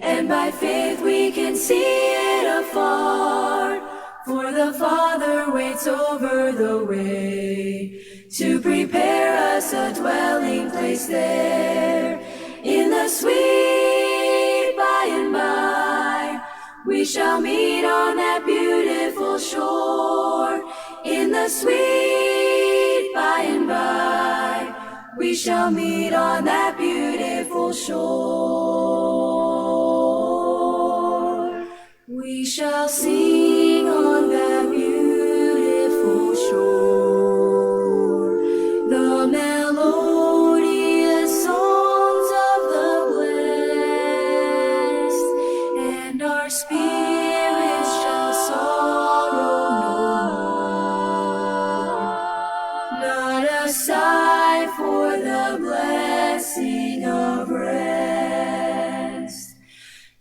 and by faith we can see it afar. For the Father waits over the way to prepare us a dwelling place there. In the sweet by and by, we shall meet on that beautiful shore. In the sweet by and by, we shall meet on that beautiful shore. We shall sing on that beautiful shore the melodious songs of the blessed, and our spirits shall sorrow no more. Not a sigh for the blessing of rest.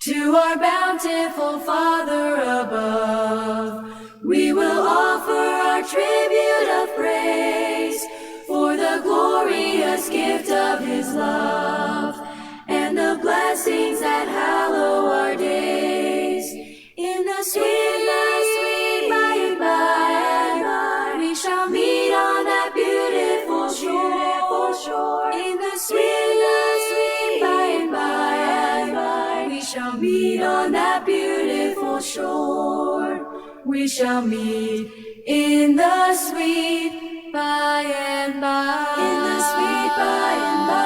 To our bountiful Father above, we will offer our tribute of praise for the glorious gift of His love and the blessings that hallow our days. In the sweet by and by, we shall meet on that beautiful shore. In the sweet by and by, we shall meet on that beautiful shore. We shall meet in the sweet by and by. In the sweet by and by.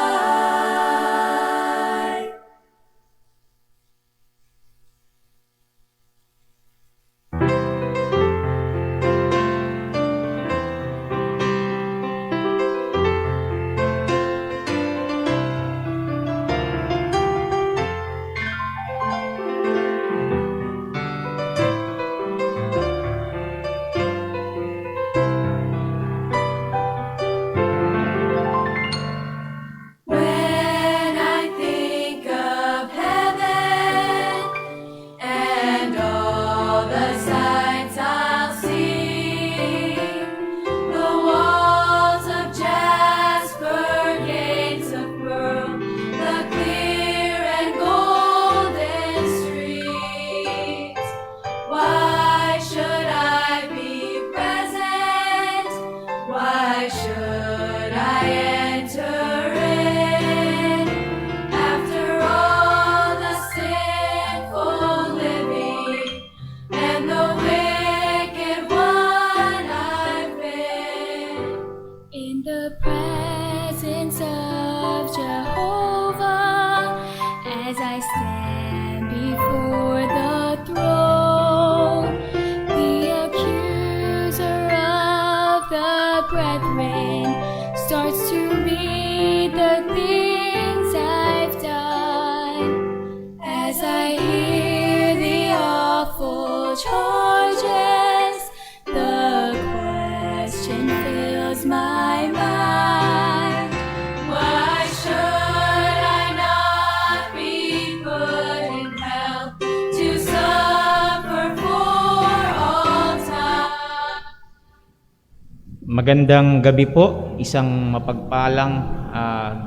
Magandang gabi po, isang mapagpalang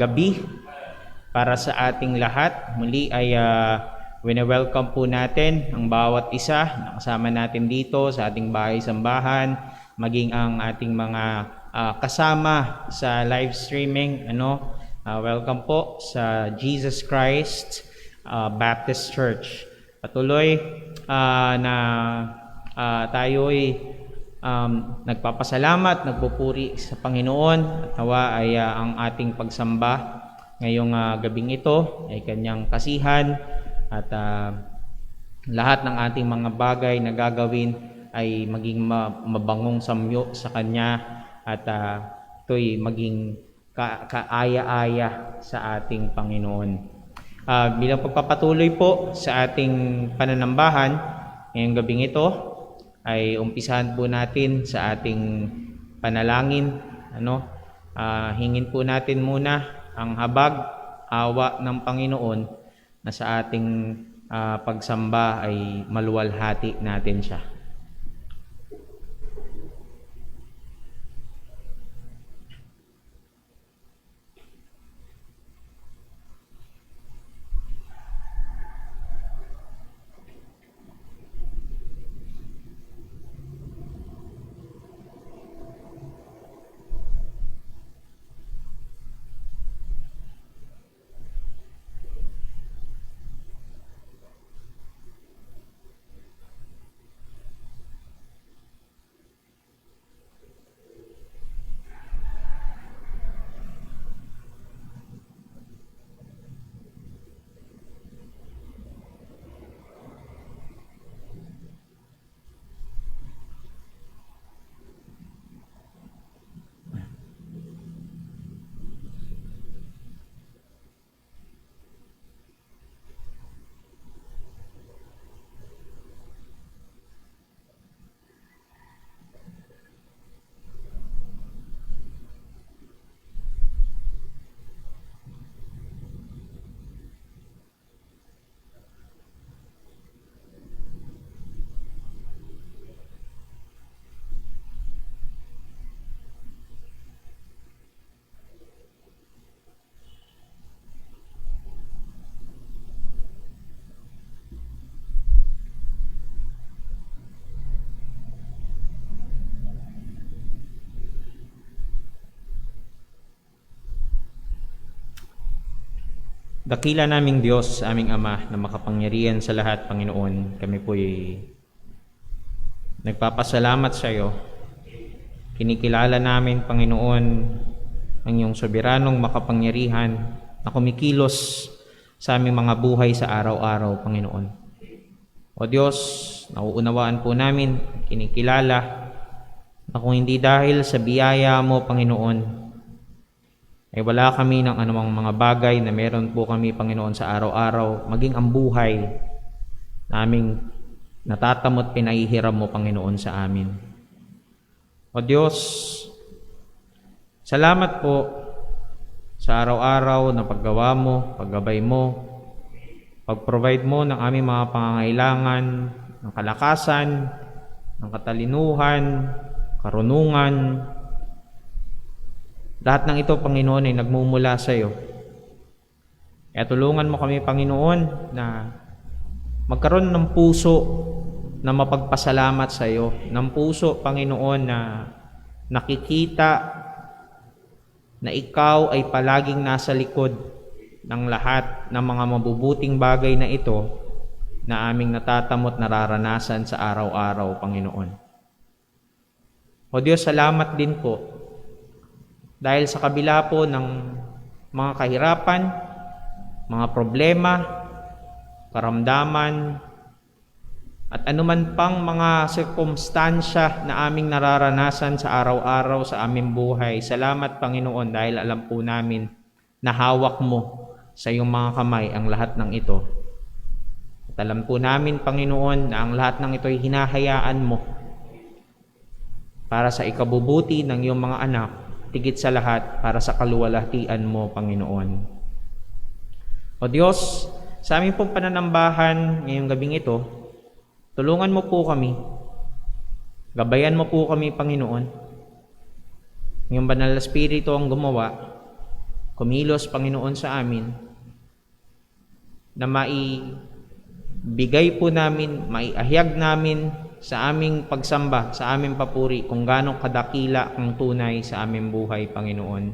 gabi para sa ating lahat. Muli ay wini-welcome po natin ang bawat isa na kasama natin dito sa ating bahay-sambahan, maging ang ating mga kasama sa live streaming. Welcome po sa Jesus Christ Baptist Church. Patuloy na tayo'y nagpapasalamat, nagpupuri sa Panginoon at nawa ay ang ating pagsamba ngayong gabing ito ay Kanyang kasihan at lahat ng ating mga bagay na gagawin ay maging mabangong samyo sa Kanya at ito'y maging kaaya-aya sa ating Panginoon. Bilang pagpapatuloy po sa ating pananambahan ngayong gabing ito, ay umpisahan po natin sa ating panalangin. Hingin po natin muna ang habag, awa ng Panginoon na sa ating pagsamba ay maluwalhati natin siya. Dakila naming Diyos, aming Ama, na makapangyarihan sa lahat, Panginoon, kami po'y nagpapasalamat sa iyo. Kinikilala namin, Panginoon, ang iyong soberanong makapangyarihan na kumikilos sa aming mga buhay sa araw-araw, Panginoon. O Diyos, nauunawaan po namin, kinikilala na kung hindi dahil sa biyaya mo, Panginoon, ay wala kami ng anumang mga bagay na meron po kami, Panginoon, sa araw-araw, maging ang buhay na aming natatamot pinahihiram mo, Panginoon, sa amin. O Diyos, salamat po sa araw-araw na paggawa mo, paggabay mo, pag-provide mo ng aming mga pangangailangan, ng kalakasan, ng katalinuhan, karunungan. Lahat ng ito, Panginoon, ay nagmumula sa iyo. Kaya tulungan mo kami, Panginoon, na magkaroon ng puso na mapagpasalamat sa iyo. Ng puso, Panginoon, na nakikita na ikaw ay palaging nasa likod ng lahat ng mga mabubuting bagay na ito na aming natatamot nararanasan sa araw-araw, Panginoon. O Diyos, salamat din po dahil sa kabila po ng mga kahirapan, mga problema, karamdaman, at anuman pang mga sirkumstansya na aming nararanasan sa araw-araw sa aming buhay. Salamat, Panginoon, dahil alam po namin na hawak mo sa iyong mga kamay ang lahat ng ito. At alam po namin, Panginoon, na ang lahat ng ito ay hinahayaan mo para sa ikabubuti ng iyong mga anak, tigit sa lahat para sa kaluwalhatian mo, Panginoon. O Diyos, sa aming pong pananambahan ngayong gabing ito, tulungan mo po kami, gabayan mo po kami, Panginoon. Ngayong banal na Espiritu ang gumawa, kumilos, Panginoon, sa amin, na maibigay po namin, maiahayag namin sa aming pagsamba, sa aming papuri, kung gaano kadakila ang tunay sa aming buhay, Panginoon.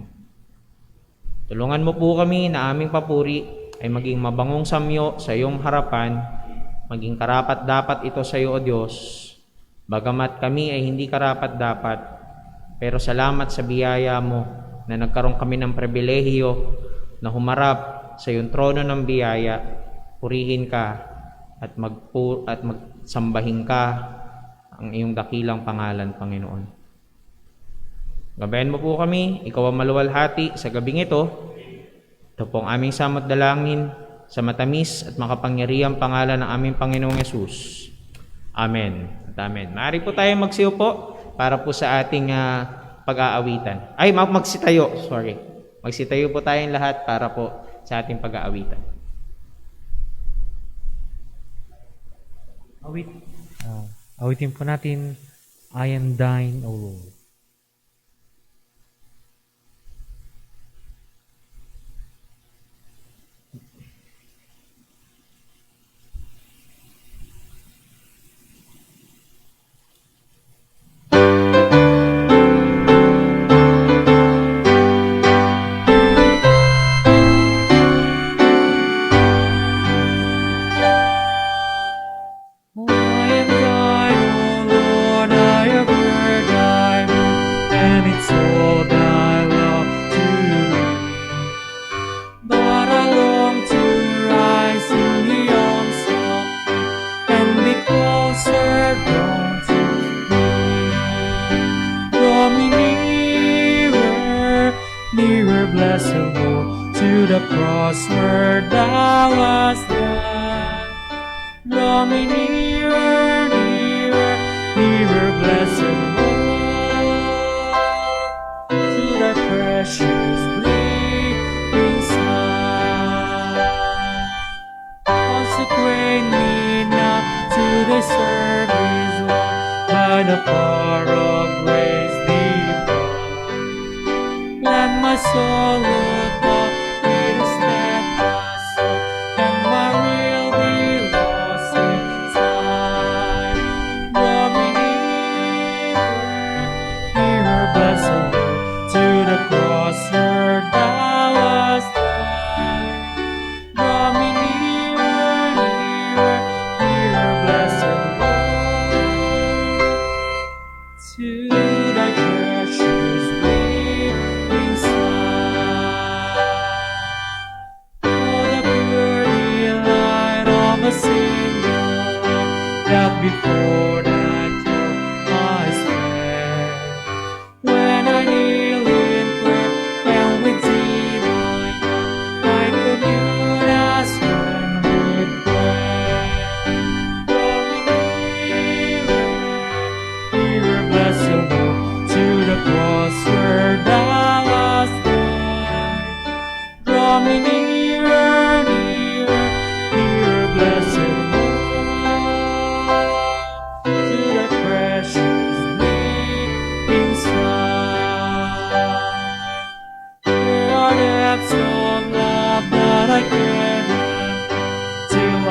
Tulungan mo po kami na aming papuri ay maging mabangong samyo sa iyong harapan, maging karapat-dapat ito sa iyo, O Diyos. Bagamat kami ay hindi karapat-dapat, pero salamat sa biyaya mo na nagkaroon kami ng pribilehiyo na humarap sa iyong trono ng biyaya, purihin ka at magsambahin ka ang iyong dakilang pangalan, Panginoon. Gabayan mo po kami, ikaw ang maluwalhati sa gabing ito. Ito po ang aming samot dalangin sa matamis at makapangyarihang pangalan ng aming Panginoong Yesus. Amen at amen. Maaari po tayo magsiupo para po sa ating pag-aawitan. Ay, magsitayo, sorry. Magsitayo po tayong lahat para po sa ating pag-aawitan. Awitin po natin, I am thine, O Lord.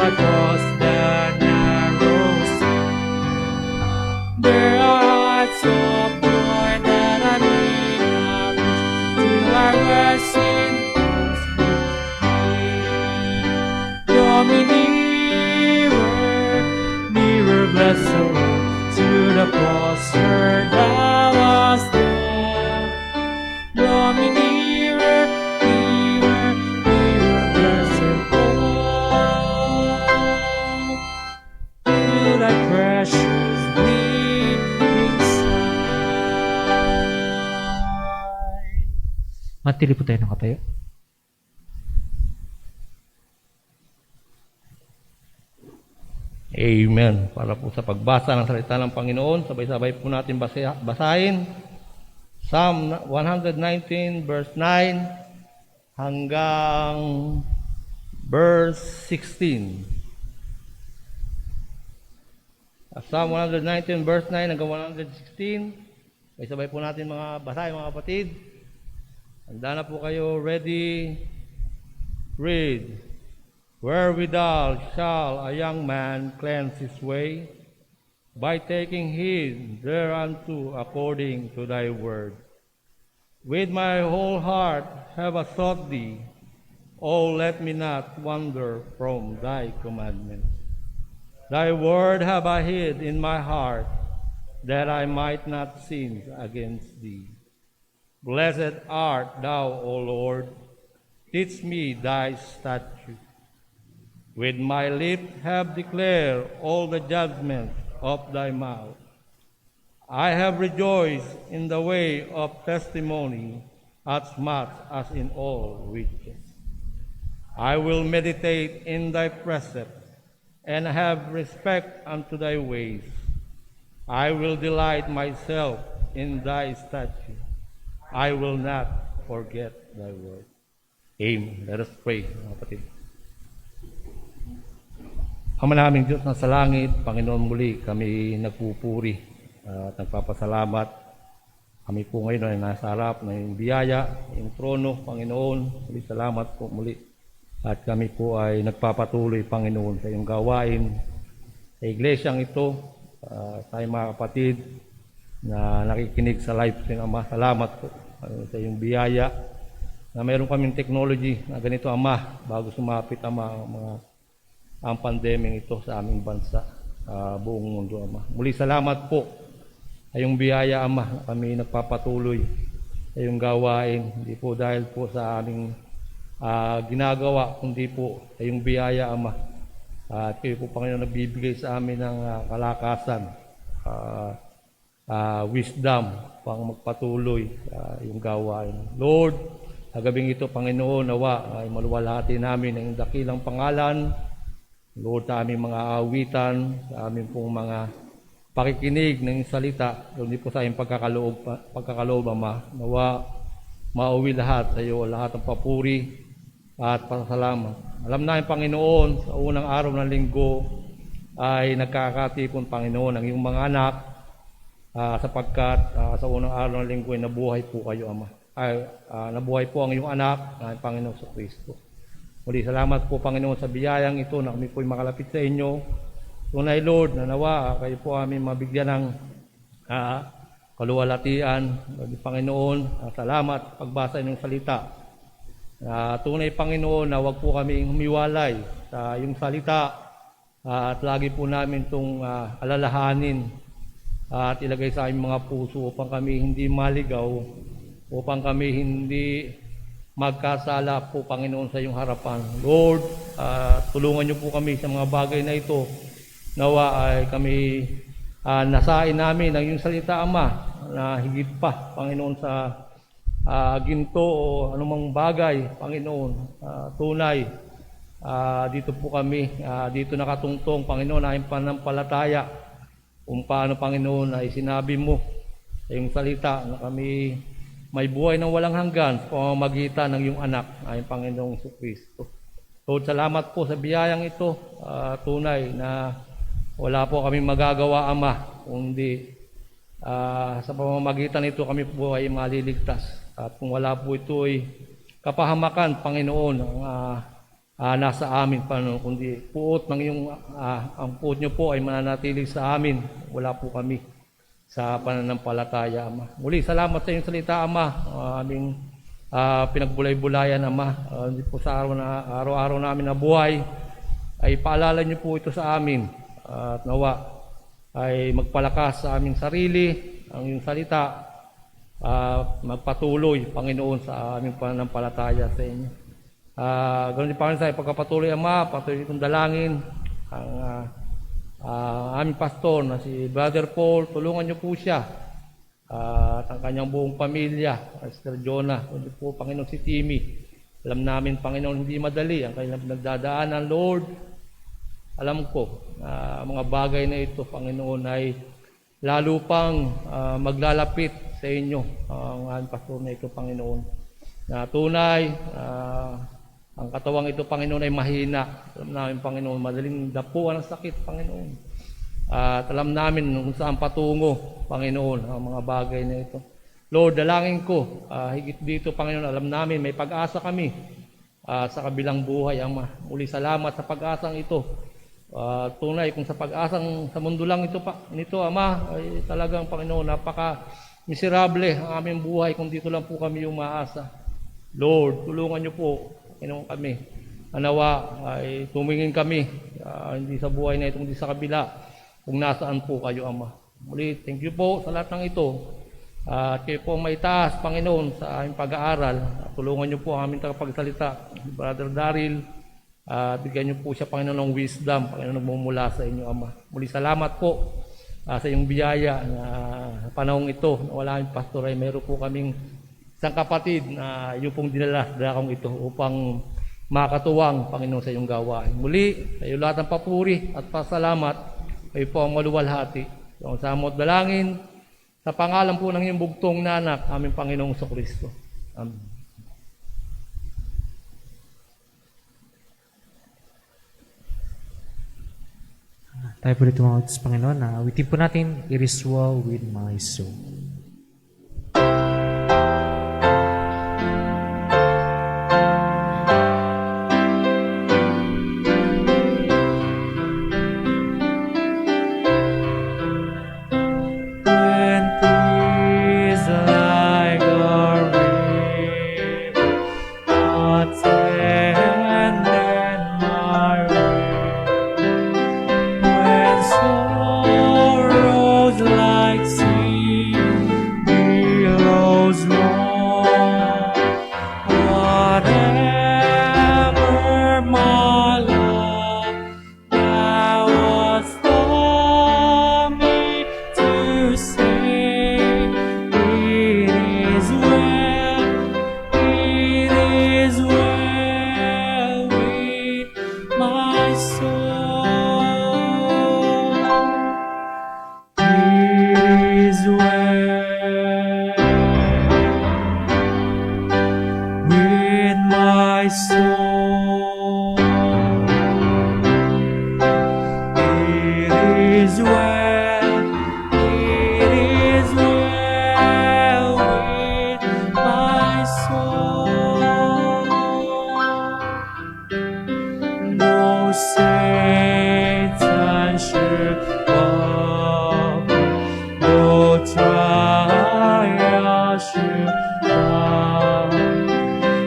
across the narrow sea. There are hearts of joy that I may not reach till I rest in peace with thee. Draw me nearer, nearer, blessed Lord, to the cross where thou wast there. Draw me nearer, nearer, nearer, blessed Lord, to thy precious bleeding side. Matili po tayo ng katayo. Amen. Para po sa pagbasa ng salita ng Panginoon, sabay-sabay po natin basahin. Psalm 119 verse 9 hanggang verse 16. Psalm 119 verse 9 hanggang 116. Sabay-sabay po natin mga basahin, mga kapatid. Handa na po kayo. Ready? Read. Wherewithal shall a young man cleanse his way? By taking heed thereunto according to thy word. With my whole heart have I sought thee. Oh, let me not wander from thy commandments. Thy word have I hid in my heart, that I might not sin against thee. Blessed art thou, O Lord. Teach me thy statutes. With my lips have declared all the judgments of thy mouth. I have rejoiced in the way of testimony as much as in all riches. I will meditate in thy precepts and have respect unto thy ways. I will delight myself in thy statutes. I will not forget thy word. Amen. Let us pray, mga kapatid. Ama naming Diyos na sa langit, Panginoon, muli kami nagpupuri at nagpapasalamat. Kami po ngayon ay nasa harap ng biyaya, ng trono, Panginoon. Muli salamat po muli. At kami po ay nagpapatuloy, Panginoon, sa iyong gawain sa iglesyang ito. Tayo mga kapatid na nakikinig sa live ng Ama, salamat po sa iyong biyaya na mayroon kaming technology na ganito, Ama, bago sumapit, Ama, ang pandemyang ito sa aming bansa, buong mundo, Ama. Muli salamat po sa iyong biyaya, Ama, na kami nagpapatuloy sa iyong gawain. Hindi po dahil po sa aming ginagawa, kundi po sa iyong biyaya, Ama. At kayo po, Panginoon, nagbibigay sa amin ng kalakasan, wisdom, pang magpatuloy sa iyong gawain. Lord, sa gabing ito, Panginoon, nawa ay maluwalhati namin ang dakilang pangalan, Lord, sa aming mga awitan, sa aming pong mga pakikinig ng salita, hindi po sa aming pagkakaloob, Ama, nawa mauwi lahat sa iyo, lahat ng papuri at pasasalamat. Alam namin, Panginoon, sa unang araw ng linggo ay nagkakatipon, Panginoon, ang iyong mga anak, sapagkat sa unang araw ng linggo ay nabuhay po kayo, Ama. Nabuhay po ang iyong anak, ang Panginoon sa Kristo. Muli, salamat po, Panginoon, sa biyayang ito na kami po'y makalapit sa inyo. Tunay, Lord, na nawa, kayo po aming mabigyan ng kaluwalhatian. Panginoon, salamat pagbasa ng salita. Tunay, Panginoon, na wag po kami humiwalay sa iyong salita at lagi po namin itong alalahanin at ilagay sa aming mga puso upang kami hindi maligaw, upang kami hindi magkasala po, Panginoon, sa iyong harapan. Lord, tulungan niyo po kami sa mga bagay na ito. Nawa ay kami nasain namin ang iyong salita, Ama, na higit pa, Panginoon, sa ginto o anumang bagay, Panginoon. Tunay, dito po kami, dito nakatungtong, Panginoon, ay panampalataya kung paano, Panginoon, ay sinabi mo sa iyong salita na kami may buhay ng walang hanggan sa pamamagitan ng iyong anak, ay Panginoong Kristo. Lord, salamat po sa biyayang ito. Tunay na wala po kami magagawa, Ama, kundi sa pamamagitan nito kami po ay maliligtas. At kung wala po ito ay kapahamakan, Panginoon, ang nasa amin, Panginoon, kundi puot ng iyong, ang puot niyo po ay mananatili sa amin. Wala po kami sa pananampalataya, Ama. Muli, salamat sa iyong salita, Ama. Aming pinagbulay-bulayan, Ama. Hindi po sa araw-araw namin na buhay, ay paalala niyo po ito sa amin. At nawa ay magpalakas sa aming sarili, ang iyong salita, magpatuloy, Panginoon, sa aming pananampalataya sa inyo. Ganoon din, Panginoon, sa pagkapatuloy, Ama, patuloy itong dalangin ang aming pastor na si Brother Paul. Tulungan niyo po siya at ang kanyang buong pamilya, Sister Jonah, kundi po, Panginoon, si Timmy. Alam namin, Panginoon, hindi madali ang kanilang pinagdadaanan, Lord. Alam ko na mga bagay na ito, Panginoon, ay lalo pang maglalapit sa inyo ang aming pastor na ito, Panginoon. Na tunay, ang katawang ito, Panginoon, ay mahina. Alam namin, Panginoon, madaling dapuan ang sakit, Panginoon. At alam namin kung saan patungo, Panginoon, ang mga bagay na ito. Lord, dalangin ko, higit dito, Panginoon, alam namin, may pag-asa kami sa kabilang buhay, Ama. Muli, salamat sa pag-asang ito. Tunay, kung sa pag-asang sa mundo lang nito, Ama, ay talagang, Panginoon, napaka-miserable ang aming buhay kung dito lang po kami umaasa. Lord, tulungan niyo po, Panginoon, kami. Anawa ay tumingin kami, hindi sa buhay na ito, hindi sa kabila, kung nasaan po kayo, Ama. Muli, thank you po sa lahat ng ito. At kayo po may taas, Panginoon, sa aming pag-aaral. Tulungan niyo po ang aming tagapagsalita, Brother Daryl. Bigyan niyo po siya, Panginoon, ng wisdom, Panginoon, nagmumula sa inyo, Ama. Muli, salamat po sa iyong biyaya na panahong ito. Wala aming pastor, ay meron po kaming isang kapatid na yung pong dinala sa dakong ito upang makatuwang, Panginoon, sa iyong gawain. Muli, sa iyo lahat ng papuri at pasalamat, kayo po ang maluwalhati. So, ang samot dalangin, sa pangalan po ng iyong bugtong na anak, aming Panginoong Kristo. Amen. Tayo po dito mga Diyos, Panginoon, na awitin po natin, It is well with my soul. When peace like a river attended my when sorrows like sea billows roll, whatever my love thou hast taught me to say, it is well with my soul. It is well with my soul. It is well with my soul. No Satan should come, no trial should come.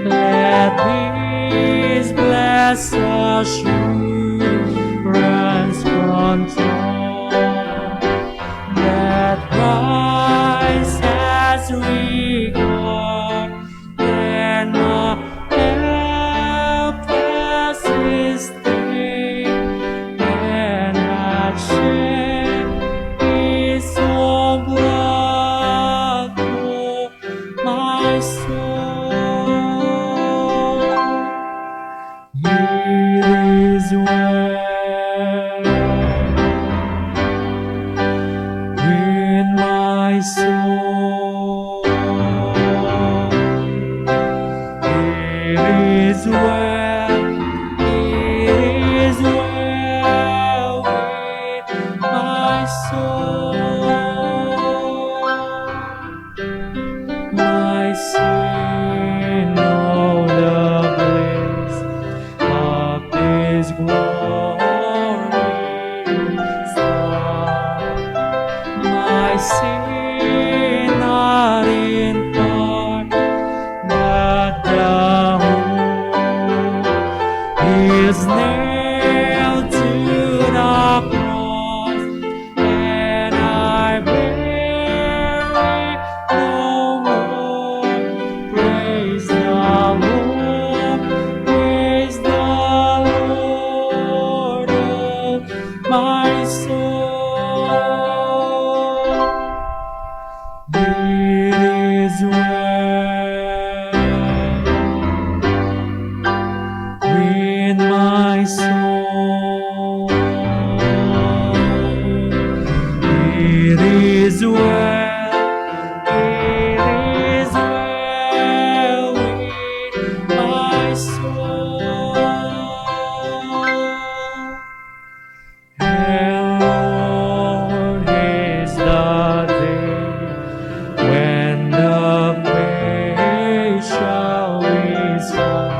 Let these blessed assurance control that Christ has regard and my helpless estate, and hath shed his own blood for my soul. It is well sin not in part, but the whole is nailed to the cross, and I bear it no more. Praise the Lord, praise the Lord, oh my soul. It is well with my soul. It is well, it is well with my soul. And Lord, is the day when the face shall be sung.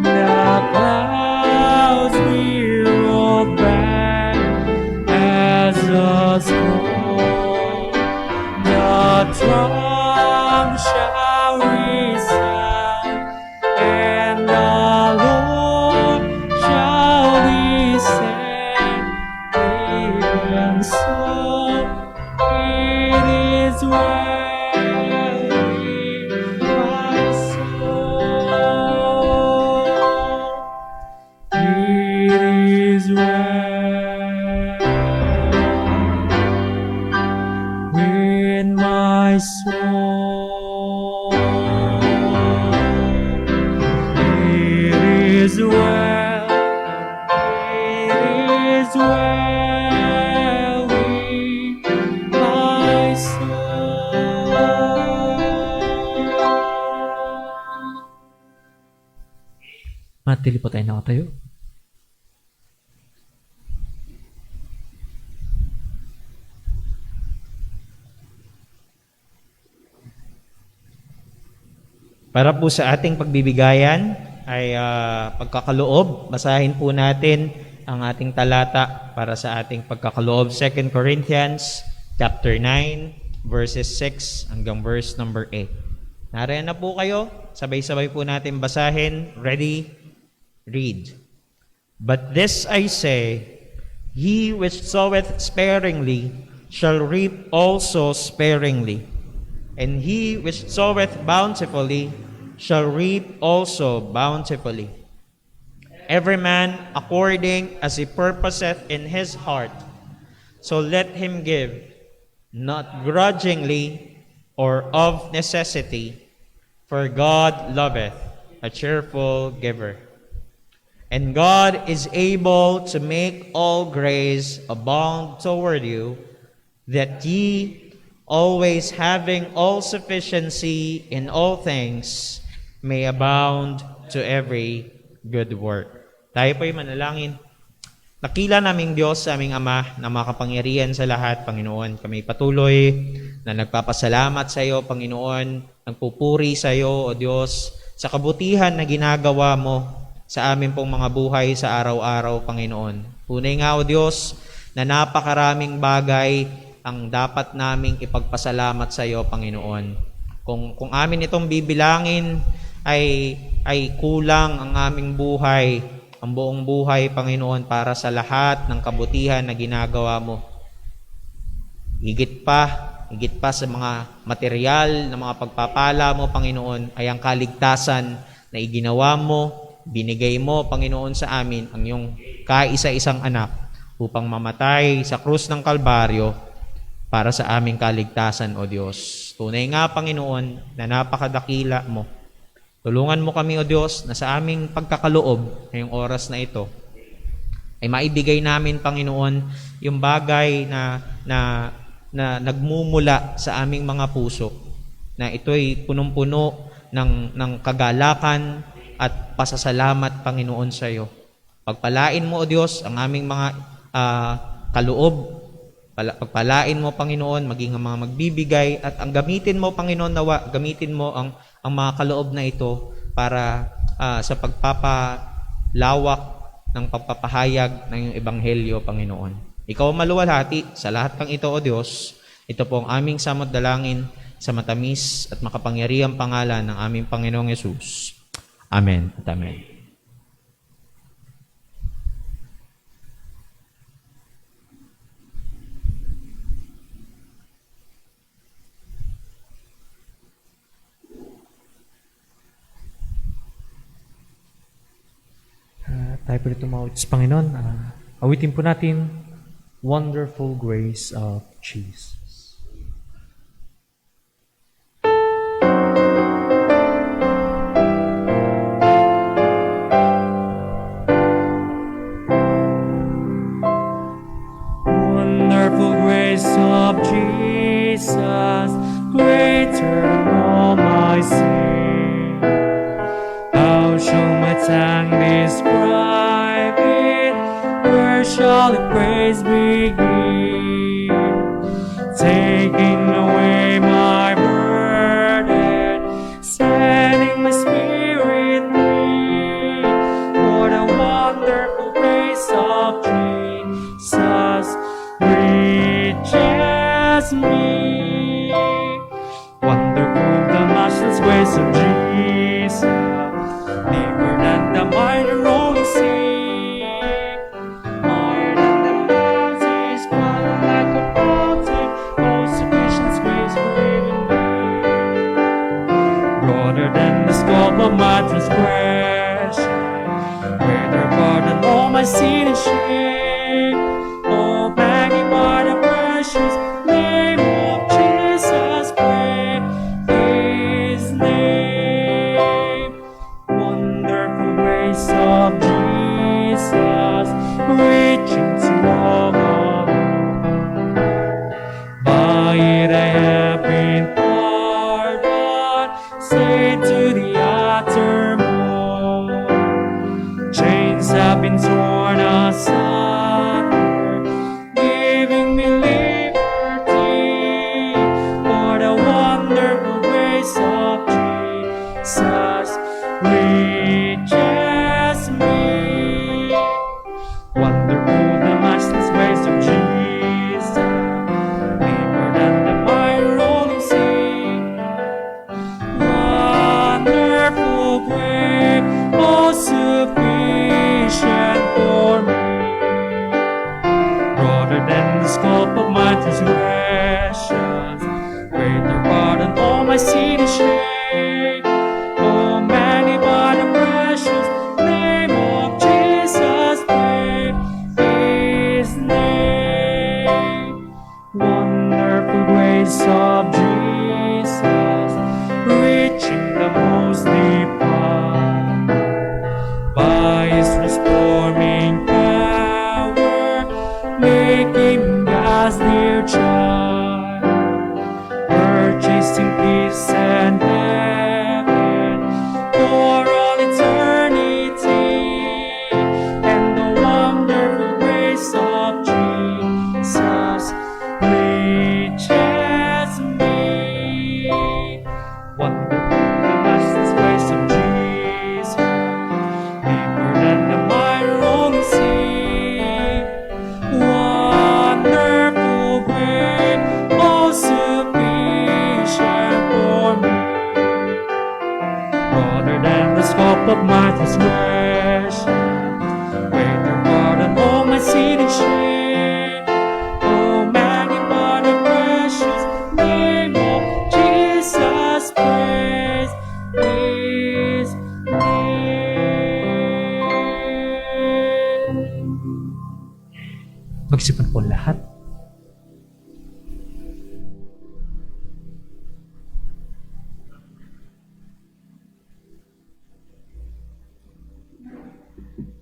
The clouds will roll back as a scroll. The trump shall resound, and the Lord shall descend. Even so, it is well with my soul. It is well with my soul. It is well, it is well with my soul. Matili po tayo nakatayo. Para po sa ating pagbibigayan ay pagkakaloob, basahin po natin ang ating talata para sa ating pagkakaloob. 2 Corinthians chapter 9 verses 6 hanggang verse number 8. Nariyan na po kayo, sabay-sabay po natin basahin. Ready? Read. But this I say, he which soweth sparingly shall reap also sparingly, and he which soweth bountifully shall reap also bountifully. Every man according as he purposeth in his heart, so let him give, not grudgingly or of necessity, for God loveth a cheerful giver. And God is able to make all grace abound toward you, that ye, always having all sufficiency in all things, may abound to every good work. Tayo po'y manalangin. Dakila naming Diyos sa aming Ama na makapangyarihan sa lahat, Panginoon. Kami patuloy na nagpapasalamat sa iyo, Panginoon. Nagpupuri sa iyo, O Diyos, sa kabutihan na ginagawa mo sa amin pong mga buhay sa araw-araw, Panginoon. Tunay nga, O Diyos, na napakaraming bagay ang dapat naming ipagpasalamat sa iyo, Panginoon. Kung amin itong bibilangin, ay kulang ang aming buhay, ang buong buhay, Panginoon, para sa lahat ng kabutihan na ginagawa mo. Higit pa sa mga material na mga pagpapala mo, Panginoon, ay ang kaligtasan na iginawa mo, binigay mo, Panginoon, sa amin ang iyong kaisa-isang anak upang mamatay sa krus ng Kalbaryo para sa aming kaligtasan, O Diyos. Tunay nga, Panginoon, na napakadakila mo. Tulungan mo kami, O Diyos, na sa aming pagkakaloob ngayong oras na ito, ay maibigay namin, Panginoon, yung bagay na nagmumula sa aming mga puso, na ito'y punong-puno ng kagalakan at pasasalamat, Panginoon, sa iyo. Pagpalain mo, O Diyos, ang aming mga kaloob. Pagpalain mo, Panginoon, maging ang mga magbibigay, at ang gamitin mo, Panginoon, nawa, gamitin mo ang mga kaloob na ito para sa pagpapalawak ng pagpapahayag ng iyong ebanghelyo, Panginoon. Ikaw ang maluwalhati sa lahat ng ito, O Diyos. Ito po ang aming samot dalangin sa matamis at makapangyarihang pangalan ng aming Panginoong Yesus. Amen at amen. Tayo po dito tumawid sa Panginoon. Awitin po natin, Wonderful Grace of Jesus. Wonderful grace of Jesus, greater than all my sin. How shall my tongue describe it? Where shall its praise begin? Taking away my burden, setting my spirit free. For the wonderful grace of Jesus reaches me. Wonderful the matchless grace of Jesus, deeper than the mighty rolling sea, higher than the mountains, falling like a fountain, all sufficient grace for even me. Broader than the scope of my transgression, greater pardon all my sin and shame. Oh, magnify the precious name of Jesus, praise His name. Wonderful grace of Jesus, reaching to all of me. By it I have been pardoned, saved to the uttermost. Chains have been torn asunder, giving me liberty. For the wonderful grace of Jesus reaches me. Wonderful the matchless grace of Jesus, deeper than the mighty rolling sea. Wonderful grace, all sufficient for me. Broader than the scope of my transgressions, greater pardon all my sin and shame. Oh, magnify the precious name of Jesus, praise His name. Wonderful grace of Jesus, reaching the most deep part. By His transforming power, making God's dear child, purchasing peace and heaven for all eternity. And the wonderful grace of Jesus reaches me. Wonderful the matchless grace of Jesus, deeper than the mighty rolling sea. Wonderful grace, all sufficient for me. Broader than the scope of my transgression, greater pardon all my sin and shame. Oh, magnify the precious name of Jesus, praise His name. Magsipan po lahat.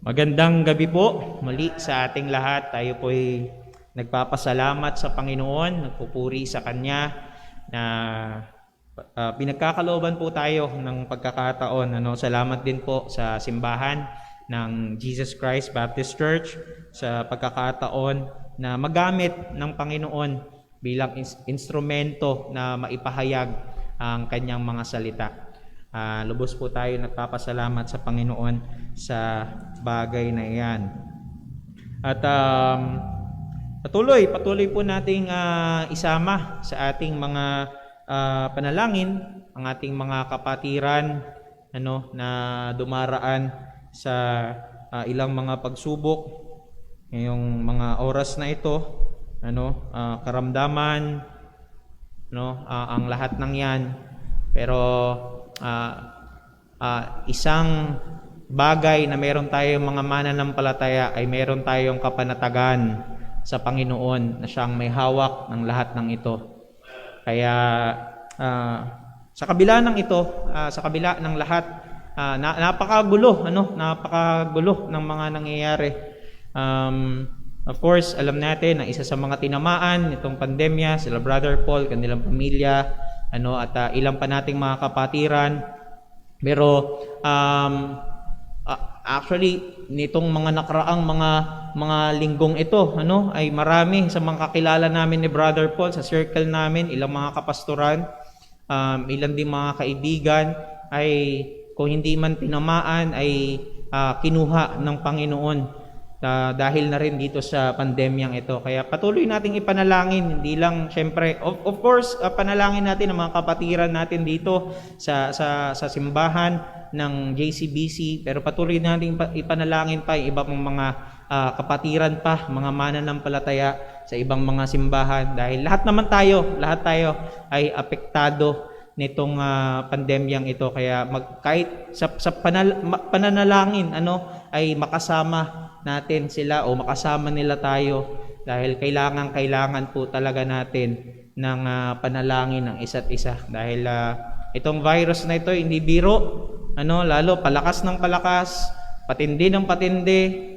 Magandang gabi po muli sa ating lahat. Tayo po'y nagpapasalamat sa Panginoon, nagpupuri sa Kanya na pinagkakalooban po tayo ng pagkakataon. Salamat din po sa simbahan ng Jesus Christ Baptist Church sa pagkakataon na magamit ng Panginoon bilang instrumento na maipahayag ang Kanyang mga salita. Lubos po tayo nagpapasalamat sa Panginoon sa bagay na iyan. At Patuloy po nating isama sa ating mga panalangin ang ating mga kapatiran na dumaraan sa ilang mga pagsubok ngayong mga oras na ito, karamdaman, ang lahat ng 'yan. Pero isang bagay na meron tayong mga mananampalataya ay meron tayong kapanatagan sa Panginoon na siyang may hawak ng lahat ng ito. Kaya sa kabila ng ito, sa kabila ng lahat, napakagulo ng mga nangyayari. Of course, alam natin na isa sa mga tinamaan nitong pandemya, sila Brother Paul, kanilang pamilya, at ilang pa nating mga kapatiran. Pero actually, nitong mga nakaraang mga linggong ito, ay marami sa mga kakilala namin ni Brother Paul sa circle namin, ilang mga kapastoran, ilang din mga kaibigan ay kung hindi man tinamaan ay kinuha ng Panginoon dahil na rin dito sa pandemyang ito. Kaya patuloy nating ipanalangin, hindi lang syempre of course panalangin natin ang mga kapatiran natin dito sa simbahan ng JCBC, pero patuloy nating ipanalangin pa yung iba pang mga kapatiran pa, mga mananampalataya sa ibang mga simbahan, dahil lahat tayo ay apektado nitong pandemyang ito. Kaya kahit sa pananalangin ay makasama natin sila o makasama nila tayo, dahil kailangan po talaga natin ng panalangin ng isa't isa, dahil itong virus na ito hindi biro, lalo palakas ng palakas, patindi ng patindi,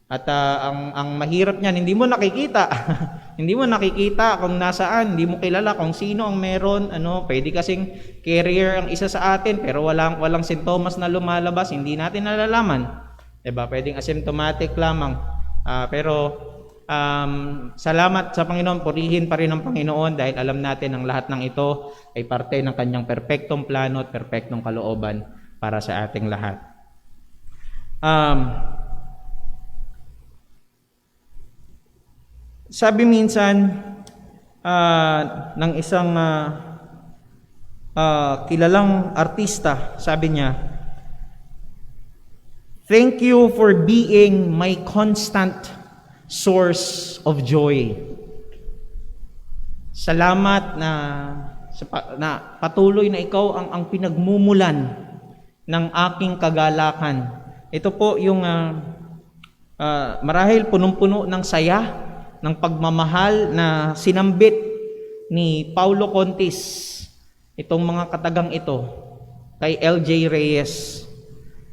at ang mahirap niyan, hindi mo nakikita. Hindi mo nakikita kung nasaan, hindi mo kilala kung sino ang meron, pwede kasing carrier ang isa sa atin pero walang sintomas na lumalabas, hindi natin nalalaman. 'Di ba? Pwedeng asymptomatic lamang. Pero salamat sa Panginoon, purihin pa rin ang Panginoon, dahil alam natin ang lahat ng ito ay parte ng kanyang perpektong plano at perpektong kalooban para sa ating lahat. Sabi minsan ng isang kilalang artista, sabi niya, "Thank you for being my constant source of joy." Salamat na patuloy na ikaw ang pinagmumulan ng aking kagalakan. Ito po yung marahil punong-puno ng saya, ng pagmamahal na sinambit ni Paulo Contis, itong mga katagang ito kay LJ Reyes.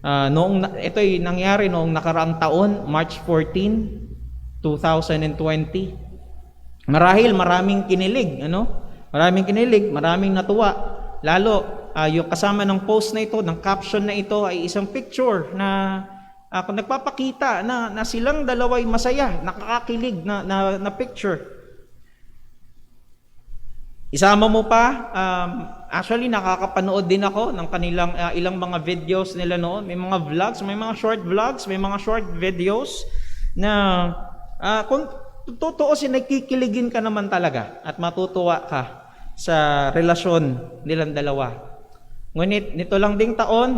Ito ay nangyari noong nakaraang taon, March 14, 2020. Marahil maraming kinilig, maraming natuwa. Lalo yung kasama ng post na ito, ng caption na ito ay isang picture na nagpapakita na silang dalawa ay masaya, nakakakilig na picture. Isama mo pa, actually nakakapanood din ako ng kanilang ilang mga videos nila noon. May mga vlogs, may mga short vlogs, may mga short videos na kung totoo nakikiligin ka naman talaga at matutuwa ka sa relasyon nilang dalawa. Ngunit nitong taon,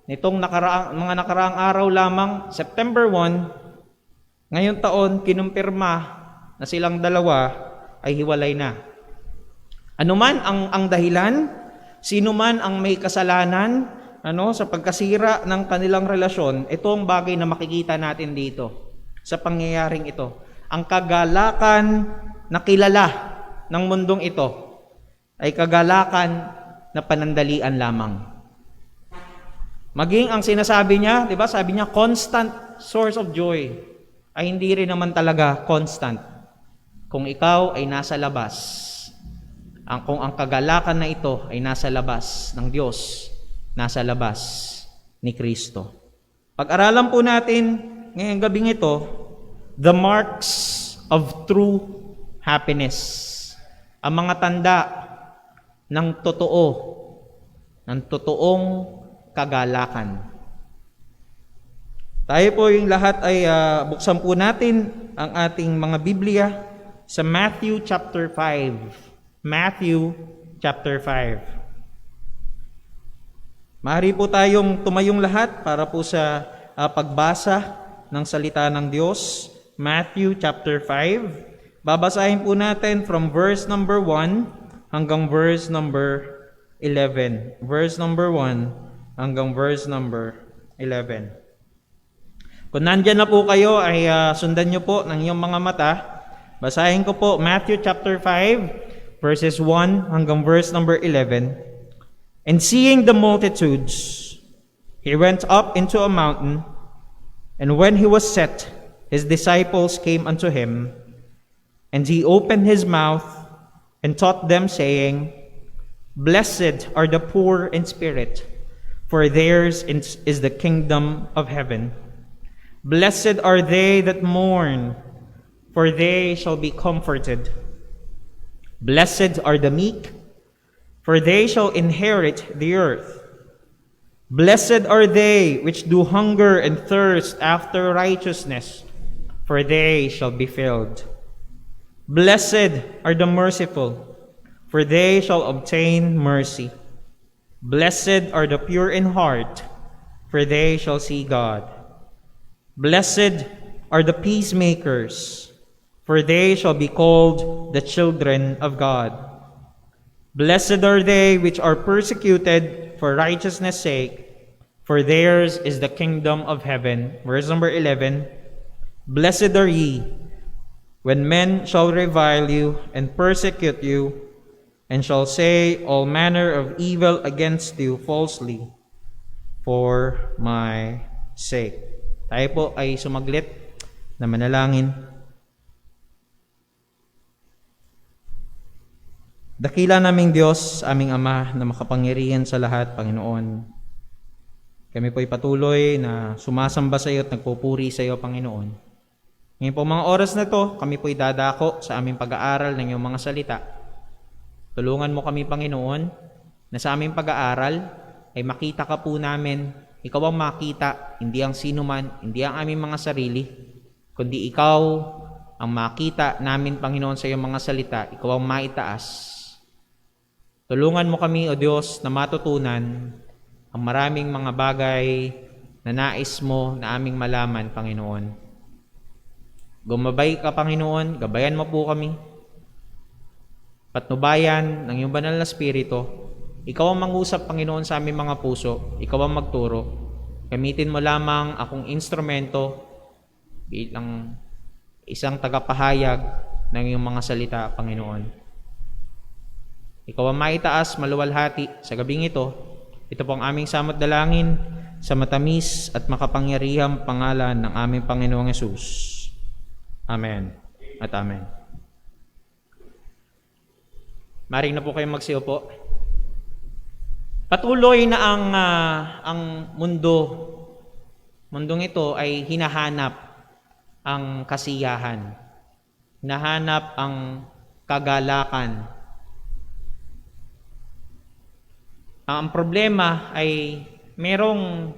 nitong mga nakaraang araw lamang, September 1, ngayong taon, kinumpirma na silang dalawa ay hiwalay na. Ano man ang dahilan, sino man ang may kasalanan sa pagkasira ng kanilang relasyon, ito ang bagay na makikita natin dito sa pangyayaring ito. Ang kagalakan na kilala ng mundong ito ay kagalakan na panandalian lamang. Maging ang sinasabi niya, 'di ba? Sabi niya constant source of joy, ay hindi rin naman talaga constant. Kung ikaw ay nasa labas, kung ang kagalakan na ito ay nasa labas ng Diyos, nasa labas ni Kristo. Pag-aralan po natin ngayong gabing ito, the marks of true happiness. Ang mga tanda ng totoong kagalakan. Tayo po yung lahat ay buksan po natin ang ating mga Biblia sa Matthew chapter 5. Matthew chapter 5. Maaari po tayong tumayong lahat para po sa pagbasa ng salita ng Diyos. Matthew chapter 5. Babasahin po natin from verse number 1 hanggang verse number 11. Verse number 1 hanggang verse number 11. Kung nandyan na po kayo, ay sundan nyo po ng iyong mga mata. Basahin ko po Matthew chapter 5, verses 1 hanggang verse number 11. And seeing the multitudes, he went up into a mountain, and when he was set, his disciples came unto him, and he opened his mouth and taught them, saying, Blessed are the poor in spirit, for theirs is the kingdom of heaven. Blessed are they that mourn, for they shall be comforted. Blessed are the meek, for they shall inherit the earth. Blessed are they which do hunger and thirst after righteousness, for they shall be filled. Blessed are the merciful, for they shall obtain mercy. Blessed are the pure in heart, for they shall see God. Blessed are the peacemakers, for they shall be called the children of God. Blessed are they which are persecuted for righteousness' sake, for theirs is the kingdom of heaven. Verse number 11. Blessed are ye, when men shall revile you and persecute you, and shall say all manner of evil against you falsely, for my sake. Tayo po ay sumaglit na manalangin. Dakila naming Diyos, aming Ama na makapangyarihan sa lahat, Panginoon. Kami po ay patuloy na sumasamba sa iyo at nagpupuri sa iyo, Panginoon. Ngayon po mga oras na to, kami po ay dadako sa aming pag-aaral ng iyong mga salita. Tulungan mo kami, Panginoon, na sa aming pag-aaral ay makita ka po namin. Ikaw ang makita, hindi ang sinuman, hindi ang aming mga sarili, kundi ikaw ang makita namin, Panginoon, sa iyong mga salita. Ikaw ang maitaas. Tulungan mo kami, O Diyos, na matutunan ang maraming mga bagay na nais mo na aming malaman, Panginoon. Gumabay ka, Panginoon, gabayan mo po kami. Patnubayan ng iyong banal na spirito. Ikaw ang mangusap, Panginoon, sa aming mga puso. Ikaw ang magturo. Gamitin mo lamang akong instrumento bilang isang tagapahayag ng iyong mga salita, Panginoon. Ikaw ang maitaas, maluwalhati sa gabing ito. Ito po ang aming samot dalangin sa matamis at makapangyarihang pangalan ng aming Panginoong Hesus. Amen at Amen. Maring na po kayong magsiupo. Patuloy na ang mundong ito ay hinahanap ang kasiyahan. Hinahanap ang kagalakan. Ang problema ay merong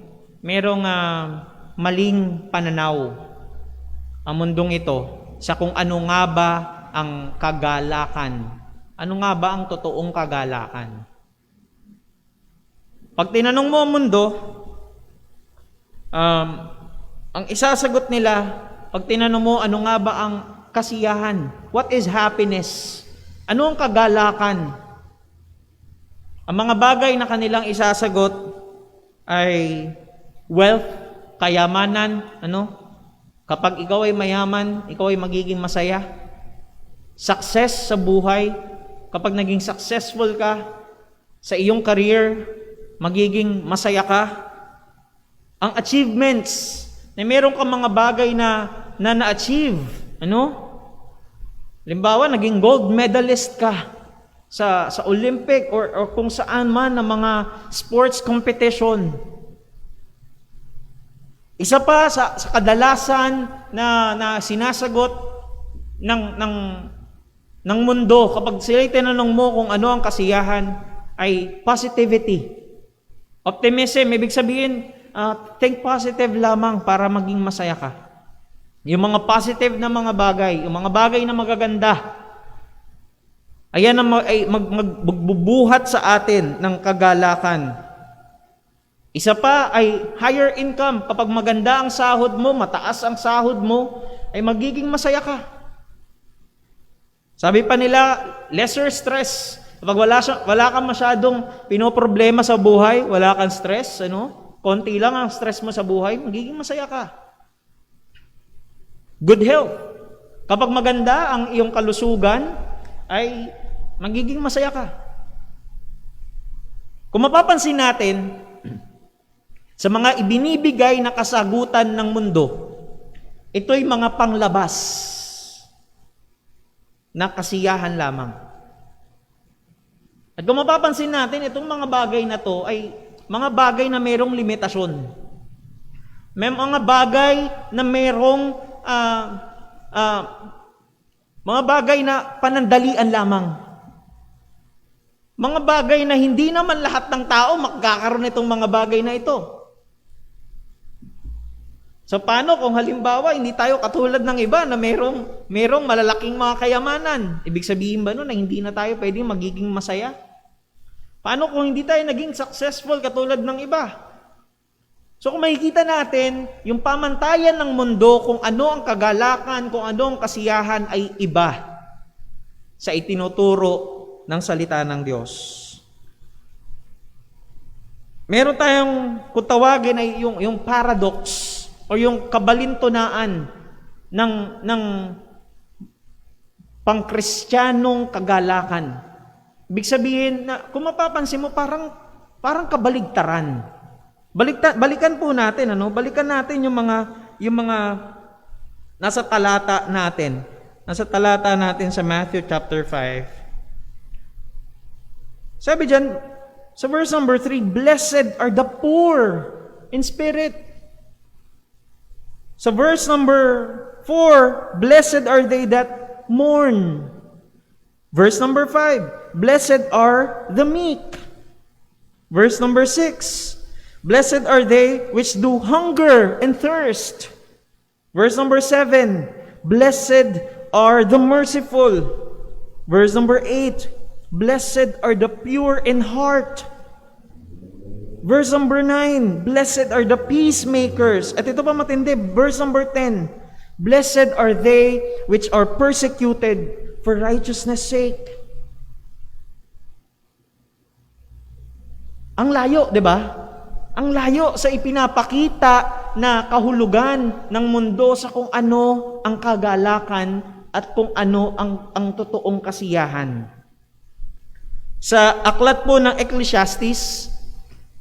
maling pananaw ang mundong ito sa kung ano nga ba ang kagalakan. Ano nga ba ang totoong kagalakan? Pag tinanong mo ang mundo, ang isasagot nila, pag tinanong mo ano nga ba ang kasiyahan, what is happiness? Ano ang kagalakan? Ang mga bagay na kanilang isasagot ay wealth, kayamanan, Kapag ikaw ay mayaman, ikaw ay magiging masaya. Success sa buhay, kapag naging successful ka sa iyong career, magiging masaya ka. Ang achievements, na meron kang mga bagay na na-achieve, Halimbawa, naging gold medalist ka sa Olympic or kung saan man na mga sports competition. Isa pa sa kadalasan na sinasagot ng mundo kapag sila tinanong mo kung ano ang kasiyahan ay positivity. Optimism, ibig sabihin, think positive lamang para maging masaya ka. Yung mga positive na mga bagay, yung mga bagay na magaganda, ayan ay magbubuhat sa atin ng kagalakan. Isa pa ay higher income. Kapag maganda ang sahod mo, mataas ang sahod mo, ay magiging masaya ka. Sabi pa nila, lesser stress. Kapag wala kang masyadong pinoproblema sa buhay, wala kang stress, konti lang ang stress mo sa buhay, magiging masaya ka. Good health. Kapag maganda ang iyong kalusugan, ay magiging masaya ka. Kung mapapansin natin, sa mga ibinibigay na kasagutan ng mundo, ito'y mga panglabas na kasiyahan lamang. At kung mapapansin natin, itong mga bagay na to ay mga bagay na mayroong limitasyon. May mga bagay na mayroong mga bagay na panandalian lamang. Mga bagay na hindi naman lahat ng tao magkakaroon itong mga bagay na ito. So paano kung halimbawa hindi tayo katulad ng iba na merong malalaking mga kayamanan? Ibig sabihin ba na hindi na tayo pwedeng magiging masaya? Paano kung hindi tayo naging successful katulad ng iba? So kung makikita natin, yung pamantayan ng mundo kung ano ang kagalakan, kung ano ang kasiyahan ay iba sa itinuturo ng salita ng Diyos. Meron tayong kung tawagin ay yung paradox o yung kabalintunaan ng pangkristyanong kagalakan. Ibig sabihin na kung mapapansin mo parang kabaligtaran. Balikan po natin balikan natin yung mga nasa talata natin. Nasa talata natin sa Matthew chapter 5. Sabi diyan sa verse number 3, blessed are the poor in spirit. Sa verse number 4, blessed are they that mourn. Verse number 5, blessed are the meek. Verse number 6, blessed are they which do hunger and thirst. Verse number 7, blessed are the merciful. Verse number 8, blessed are the pure in heart. Verse number 9, blessed are the peacemakers. At ito pa matindi, verse number 10, blessed are they which are persecuted for righteousness' sake. Ang layo, di ba? Ang layo sa ipinapakita na kahulugan ng mundo sa kung ano ang kagalakan at kung ano ang totoong kasiyahan. Sa aklat po ng Ecclesiastes,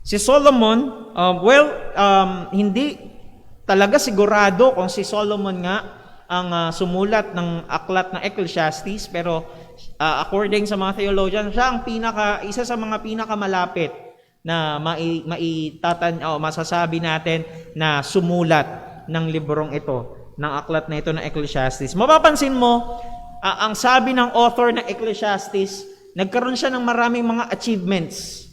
si Solomon, hindi talaga sigurado kung si Solomon nga ang sumulat ng aklat ng Ecclesiastes, pero according sa mga theologian, siya ang isa sa mga pinakamalapit na masasabi natin na sumulat ng librong ito, ng aklat na ito ng Ecclesiastes. Mapapansin mo, ang sabi ng author ng Ecclesiastes, nagkaroon siya ng maraming mga achievements.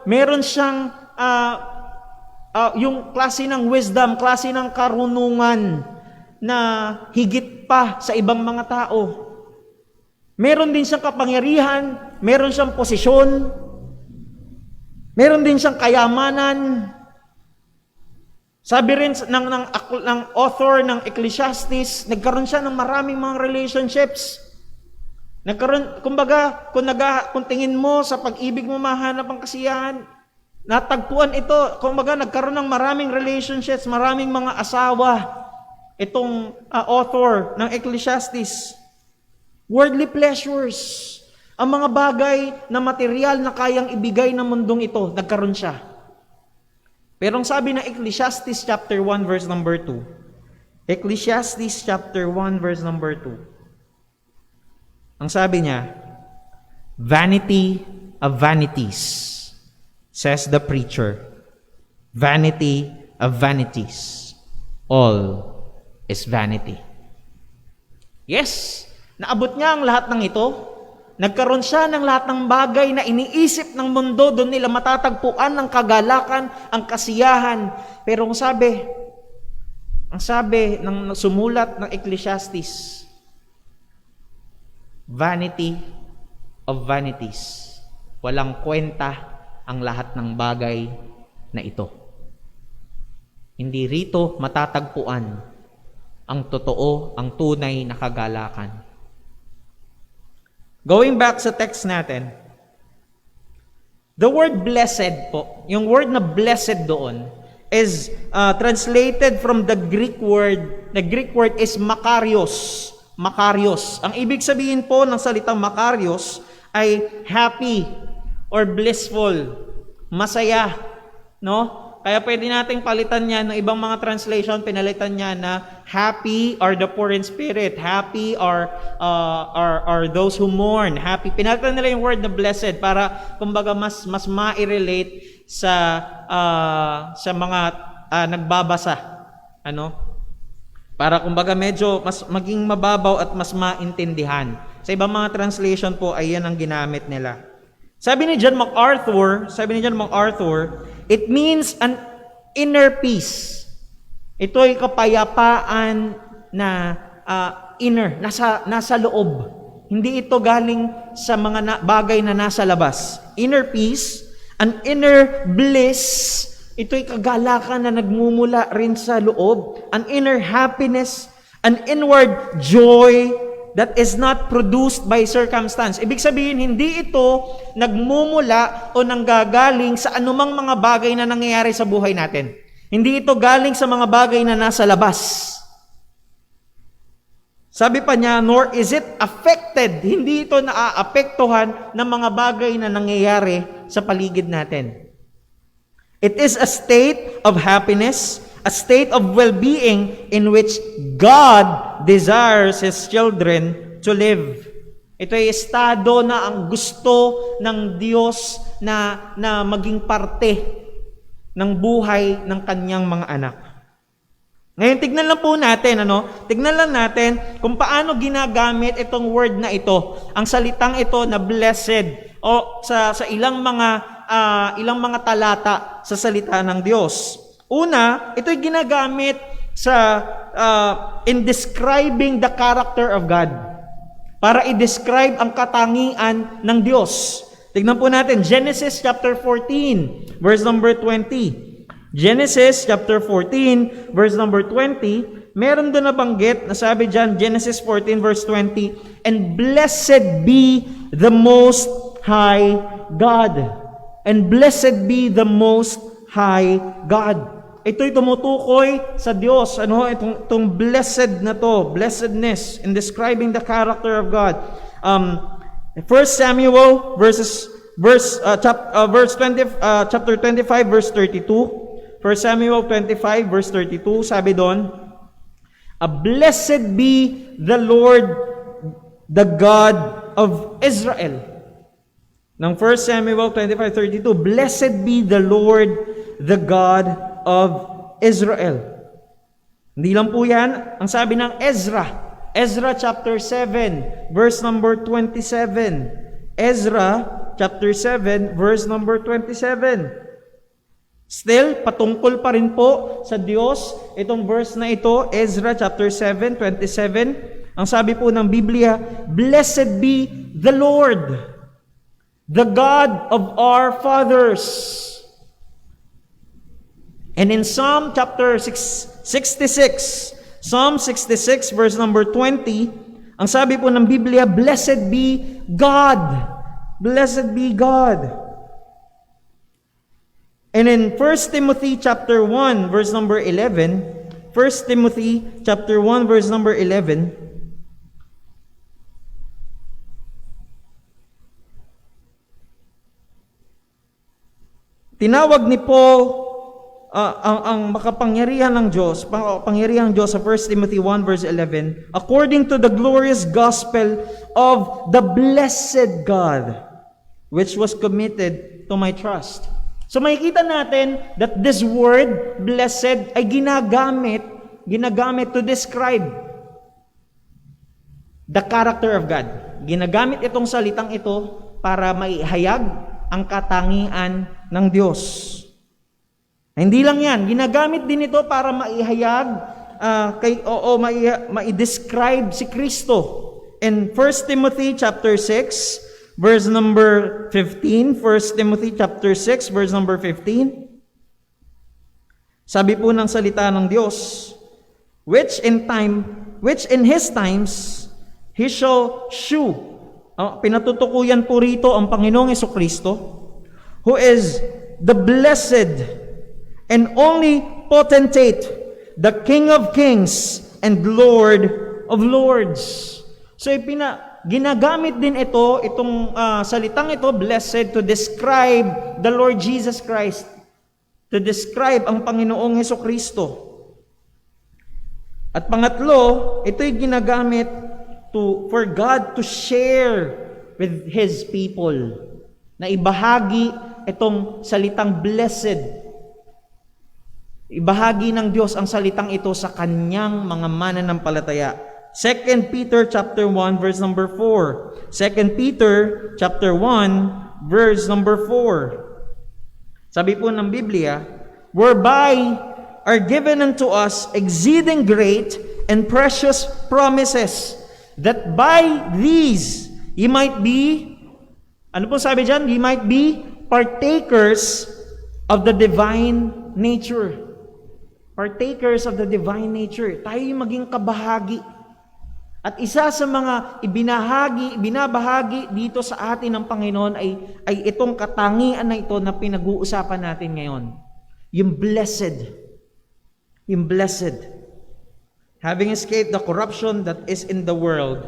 Meron siyang yung klase ng wisdom, klase ng karunungan na higit pa sa ibang mga tao. Meron din siyang kapangyarihan, meron siyang posisyon, meron din siyang kayamanan. Sabi rin ng author ng Ecclesiastes, nagkaroon siya ng maraming mga relationships. Kumbaga, kung tingin mo sa pag-ibig mo mahanap ang kasiyahan, natagpuan ito, kumbaga nagkaroon ng maraming relationships, maraming mga asawa, itong author ng Ecclesiastes. Worldly pleasures, ang mga bagay na material na kayang ibigay ng mundong ito, nagkaroon siya. Pero ang sabi ng Ecclesiastes chapter 1 verse number 2, Ecclesiastes chapter 1 verse number 2, ang sabi niya, vanity of vanities, says the preacher. Vanity of vanities. All is vanity. Yes, naabot niya ang lahat ng ito. Nagkaroon siya ng lahat ng bagay na iniisip ng mundo, doon nila matatagpuan ng kagalakan, ang kasiyahan. Pero ang sabi, Ang sabi ng sumulat ng Ecclesiastes, vanity of vanities. Walang kwenta ang lahat ng bagay na ito. Hindi rito matatagpuan ang totoo, ang tunay na kagalakan. Going back sa text natin, the word blessed po, yung word na blessed doon, is translated from the Greek word. The Greek word is makarios. Makarios. Ang ibig sabihin po ng salitang makarios ay happy or blissful, masaya, no? Kaya pwede nating palitan yan ng ibang mga translation, pinalitan niya na happy are the poor in spirit, happy are those who mourn, happy. Pinalitan nila yung word na blessed para kumbaga mas ma-relate sa mga nagbabasa, ano? Para kumbaga medyo mas maging mababaw at mas maintindihan. Sa ibang mga translation po ay yan ang ginamit nila. Sabi ni John MacArthur, it means an inner peace. Ito ay kapayapaan na inner, nasa loob. Hindi ito galing sa mga bagay na nasa labas. Inner peace, an inner bliss. Ito'y kagalakan na nagmumula rin sa loob. An inner happiness, an inward joy that is not produced by circumstance. Ibig sabihin, hindi ito nagmumula o nanggagaling sa anumang mga bagay na nangyayari sa buhay natin. Hindi ito galing sa mga bagay na nasa labas. Sabi pa niya, nor is it affected. Hindi ito naaapektuhan ng mga bagay na nangyayari sa paligid natin. It is a state of happiness, a state of well-being in which God desires His children to live. Ito ay estado na ang gusto ng Diyos na maging parte ng buhay ng kanyang mga anak. Ngayon, tignan lang po natin, Tignan lang natin kung paano ginagamit itong word na ito, ang salitang ito na blessed, o sa ilang mga talata sa salita ng Diyos. Una, ito'y ginagamit in describing the character of God. Para i-describe ang katangian ng Diyos. Tignan po natin, Genesis chapter 14, verse number 20. Genesis chapter 14, verse number 20, meron doon nabanggit na sabi dyan, Genesis 14, verse 20, and blessed be the Most High God. And blessed be the Most High God. Ito'y tumutukoy sa Diyos. Itong blessed na to, blessedness in describing the character of God. 1 Samuel chapter 25 verse 32. 1 Samuel 25 verse 32, sabi doon, blessed be the Lord, the God of Israel. Ng 1 Samuel 25:32, blessed be the Lord, the God of Israel. Hindi lang po yan, ang sabi ng Ezra chapter 7, verse number 27. Ezra chapter 7, verse number 27. Still, patungkol pa rin po sa Diyos, itong verse na ito, Ezra chapter 7, 27. Ang sabi po ng Biblia, blessed be the Lord, the God of our fathers. And in Psalm chapter 66, Psalm 66 verse number 20, ang sabi po ng Biblia, blessed be God. Blessed be God. And in 1 Timothy chapter 1 verse number 11, 1 Timothy chapter 1 verse number 11, tinawag ni Paul ang makapangyarihan ng Diyos, pangyarihan ng Diyos sa 1 Timothy 1 verse 11, according to the glorious gospel of the blessed God, which was committed to my trust. So makikita natin that this word, blessed, ay ginagamit to describe the character of God. Ginagamit itong salitang ito para maihayag ang katangian ng Diyos. Hindi lang yan, ginagamit din ito para maihayag mai-describe si Kristo. In 1 Timothy chapter 6, verse number 15, 1 Timothy chapter 6, verse number 15, sabi po ng salita ng Diyos, which in His times, He shall shew. Pinatutukuyan po rito ang Panginoong Jesucristo, who is the blessed and only potentate, the King of kings and Lord of lords. So ginagamit din itong salitang ito, blessed, to describe the Lord Jesus Christ, to describe ang Panginoong Jesucristo. At pangatlo, ito'y ginagamit for God to share with His people, na ibahagi itong salitang blessed. Ibahagi ng Diyos ang salitang ito sa kanyang mga mananampalataya. 2 Peter chapter 1 verse number 4. 2 Peter chapter 1 verse number 4. Sabi po ng Biblia, whereby are given unto us exceeding great and precious promises, that by these ye might be, ano po sabi dyan? Ye might be partakers of the divine nature. Partakers of the divine nature. Tayo yung maging kabahagi. At isa sa mga ibinabahagi dito sa atin ng Panginoon ay itong katangian na ito na pinag-uusapan natin ngayon. Yung blessed. Yung blessed. Having escaped the corruption that is in the world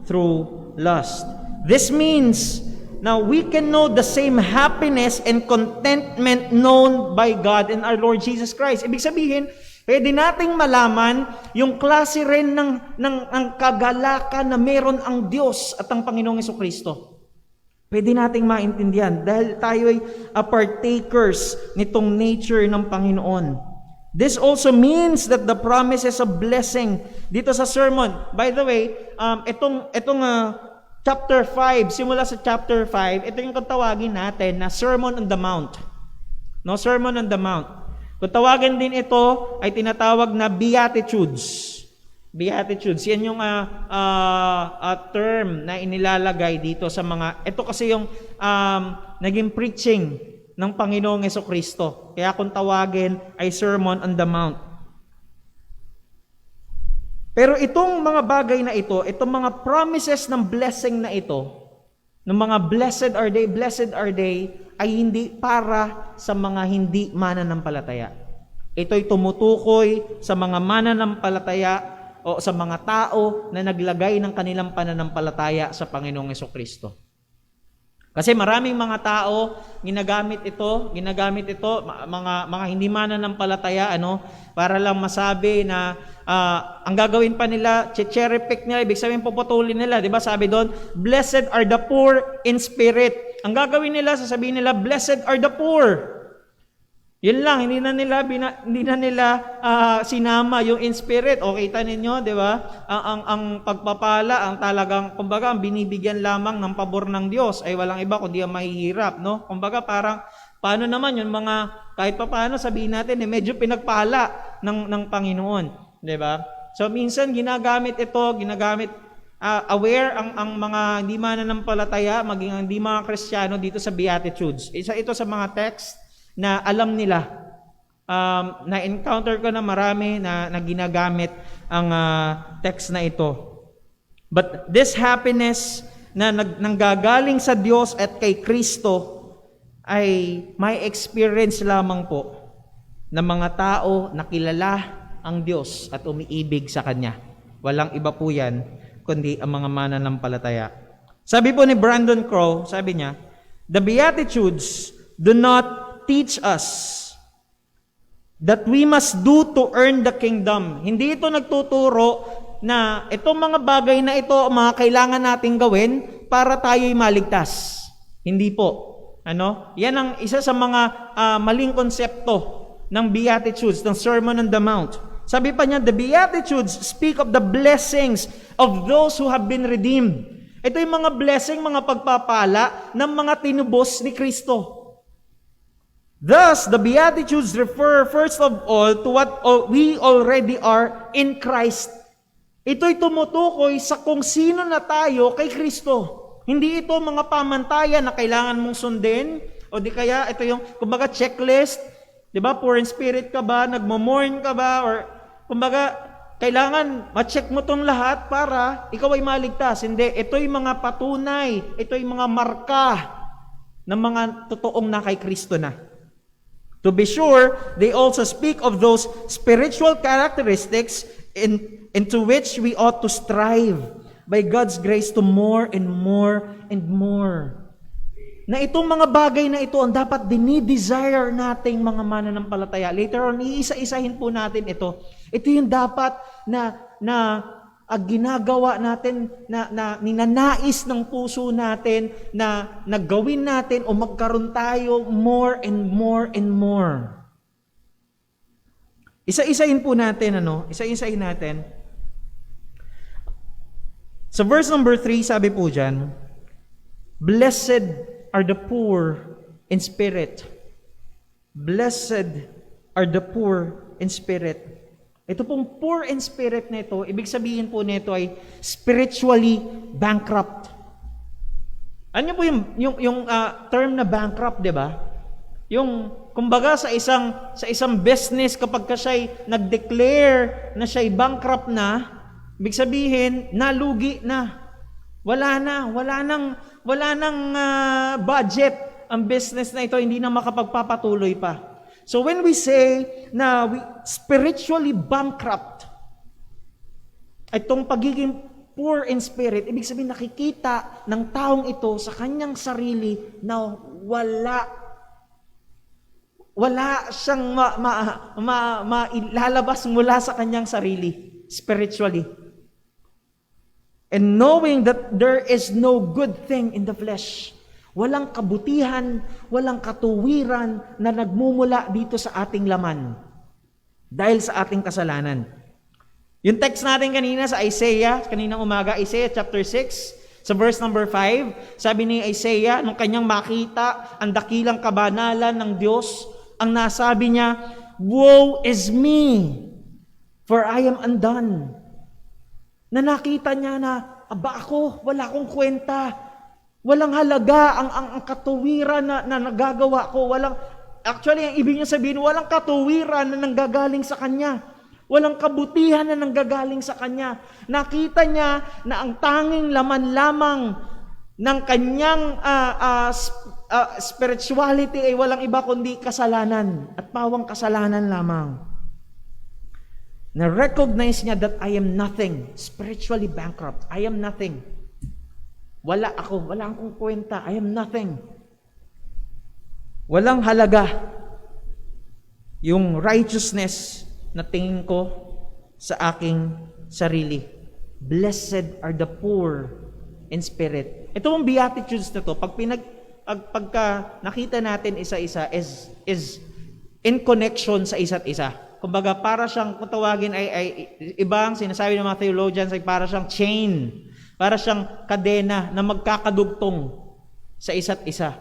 through lust. This means now we can know the same happiness and contentment known by God and our Lord Jesus Christ. Ibig sabihin, pwede nating malaman yung klase rin ng kagalakan na meron ang Diyos at ang Panginoong Jesucristo. Pwede nating maintindihan dahil tayo ay partakers nitong nature ng Panginoon. This also means that the promises of blessing dito sa sermon. By the way, itong chapter 5, simula sa chapter 5, ito yung tawagin natin na Sermon on the Mount. No, Sermon on the Mount. Kung tawagin din ito, ay tinatawag na Beatitudes. Beatitudes. Yan yung term na inilalagay dito sa mga, ito kasi yung naging preaching ng Panginoong Jesucristo. Kaya kung tawagin ay Sermon on the Mount. Pero itong mga bagay na ito, itong mga promises ng blessing na ito, ng mga blessed are they, ay hindi para sa mga hindi mananampalataya. Ito'y tumutukoy sa mga mananampalataya o sa mga tao na naglagay ng kanilang pananampalataya sa Panginoong Jesucristo. Kasi maraming mga tao ginagamit ito mga hindi mananampalataya para lang masabi na ang gagawin pa nila, cherry pick nila, ibig sabihin puputulin nila, 'di ba? Sabi doon, blessed are the poor in spirit. Ang gagawin nila, sasabihin nila, blessed are the poor. Yun lang, hindi na nila sinama yung in spirit. O kita ninyo, 'di ba? Ang pagpapala, ang talagang kumbaga ang binibigyan lamang ng pabor ng Diyos ay walang iba kundi ang mahihirap, no? Kumbaga parang paano naman yung mga kahit paano sabihin natin medyo pinagpala ng Panginoon, 'di ba? So minsan ginagamit aware ang mga hindi mananampalataya, maging ang hindi mga Kristiyano dito sa Beatitudes. Isa ito sa mga text na alam nila, na-encounter ko na marami na ginagamit ang text na ito. But this happiness na nanggagaling sa Diyos at kay Kristo ay may experience lamang po ng mga tao na kilala ang Diyos at umiibig sa Kanya. Walang iba po yan, kundi ang mga mananampalataya. Sabi po ni Brandon Crow, sabi niya, the Beatitudes do not teach us that we must do to earn the kingdom. Hindi ito nagtuturo na itong mga bagay na ito, mga kailangan nating gawin para tayo'y maligtas. Hindi po. Yan ang isa sa mga maling konsepto ng Beatitudes, ng Sermon on the Mount. Sabi pa niya, the Beatitudes speak of the blessings of those who have been redeemed. Ito yung mga blessing, mga pagpapala ng mga tinubos ni Kristo. Thus, the Beatitudes refer first of all to what we already are in Christ. Ito'y tumutukoy sa kung sino na tayo kay Kristo. Hindi ito mga pamantayan na kailangan mong sundin, o di kaya ito yung, kumbaga, checklist. Di ba? Poor in spirit ka ba? Nagmo-mourn ka ba? Or, kumbaga, kailangan ma-check mo tong lahat para ikaw ay maligtas. Hindi. Ito'y mga patunay. Ito'y mga marka ng mga totoong na kay Kristo na. To be sure, they also speak of those spiritual characteristics into which we ought to strive by God's grace to more and more and more. Na itong mga bagay na ito ang dapat dinidesire nating mga mananampalataya. Later on, iisa-isahin po natin ito. Ito yung dapat na ginagawa natin, na ninanais ng puso natin, na gawin natin o magkaroon tayo more and more and more. Isa-isahin po natin, isa-isahin natin. Sa verse number 3, sabi po dyan, Blessed are the poor in spirit. Blessed are the poor in spirit. Ito pong poor in spirit na ito, ibig sabihin po nito ay spiritually bankrupt. Ano po yung term na bankrupt, di ba? Yung, kumbaga sa isang business, kapag ka siya'y nag-declare na siya'y bankrupt na, ibig sabihin, nalugi na. Wala nang budget ang business na ito, hindi na makapagpapatuloy pa. So when we say na we spiritually bankrupt, itong pagiging poor in spirit, ibig sabihin nakikita ng taong ito sa kanyang sarili na wala siyang mailalabas mula sa kanyang sarili spiritually. And knowing that there is no good thing in the flesh. Walang kabutihan, walang katuwiran na nagmumula dito sa ating laman dahil sa ating kasalanan. Yung text natin kanina sa Isaiah, kaninang umaga, Isaiah chapter 6, sa verse number 5, sabi ni Isaiah, nung kanyang makita ang dakilang kabanalan ng Diyos, ang nasabi niya, Woe is me, for I am undone. Na nakita niya na, ako, wala akong kwenta. Walang halaga ang katuwiran na nagagawa ko. Actually, ang ibig niya sabihin, walang katuwiran na nanggagaling sa kanya. Walang kabutihan na nanggagaling sa kanya. Nakita niya na ang tanging laman lamang ng kanyang spirituality ay walang iba kundi kasalanan at pawang kasalanan lamang. Na-recognize niya that I am nothing, spiritually bankrupt. I am nothing. Wala akong kwenta. I am nothing. Walang halaga yung righteousness na tingin ko sa aking sarili. Blessed are the poor in spirit. Ito ang Beatitudes na to, pagka nakita natin isa-isa is in connection sa isa't isa. Kumbaga, para siyang, kung tawagin ay ibang sinasabi ng mga theologians ay para siyang chain. Para siyang kadena na magkakadugtong sa isa't isa.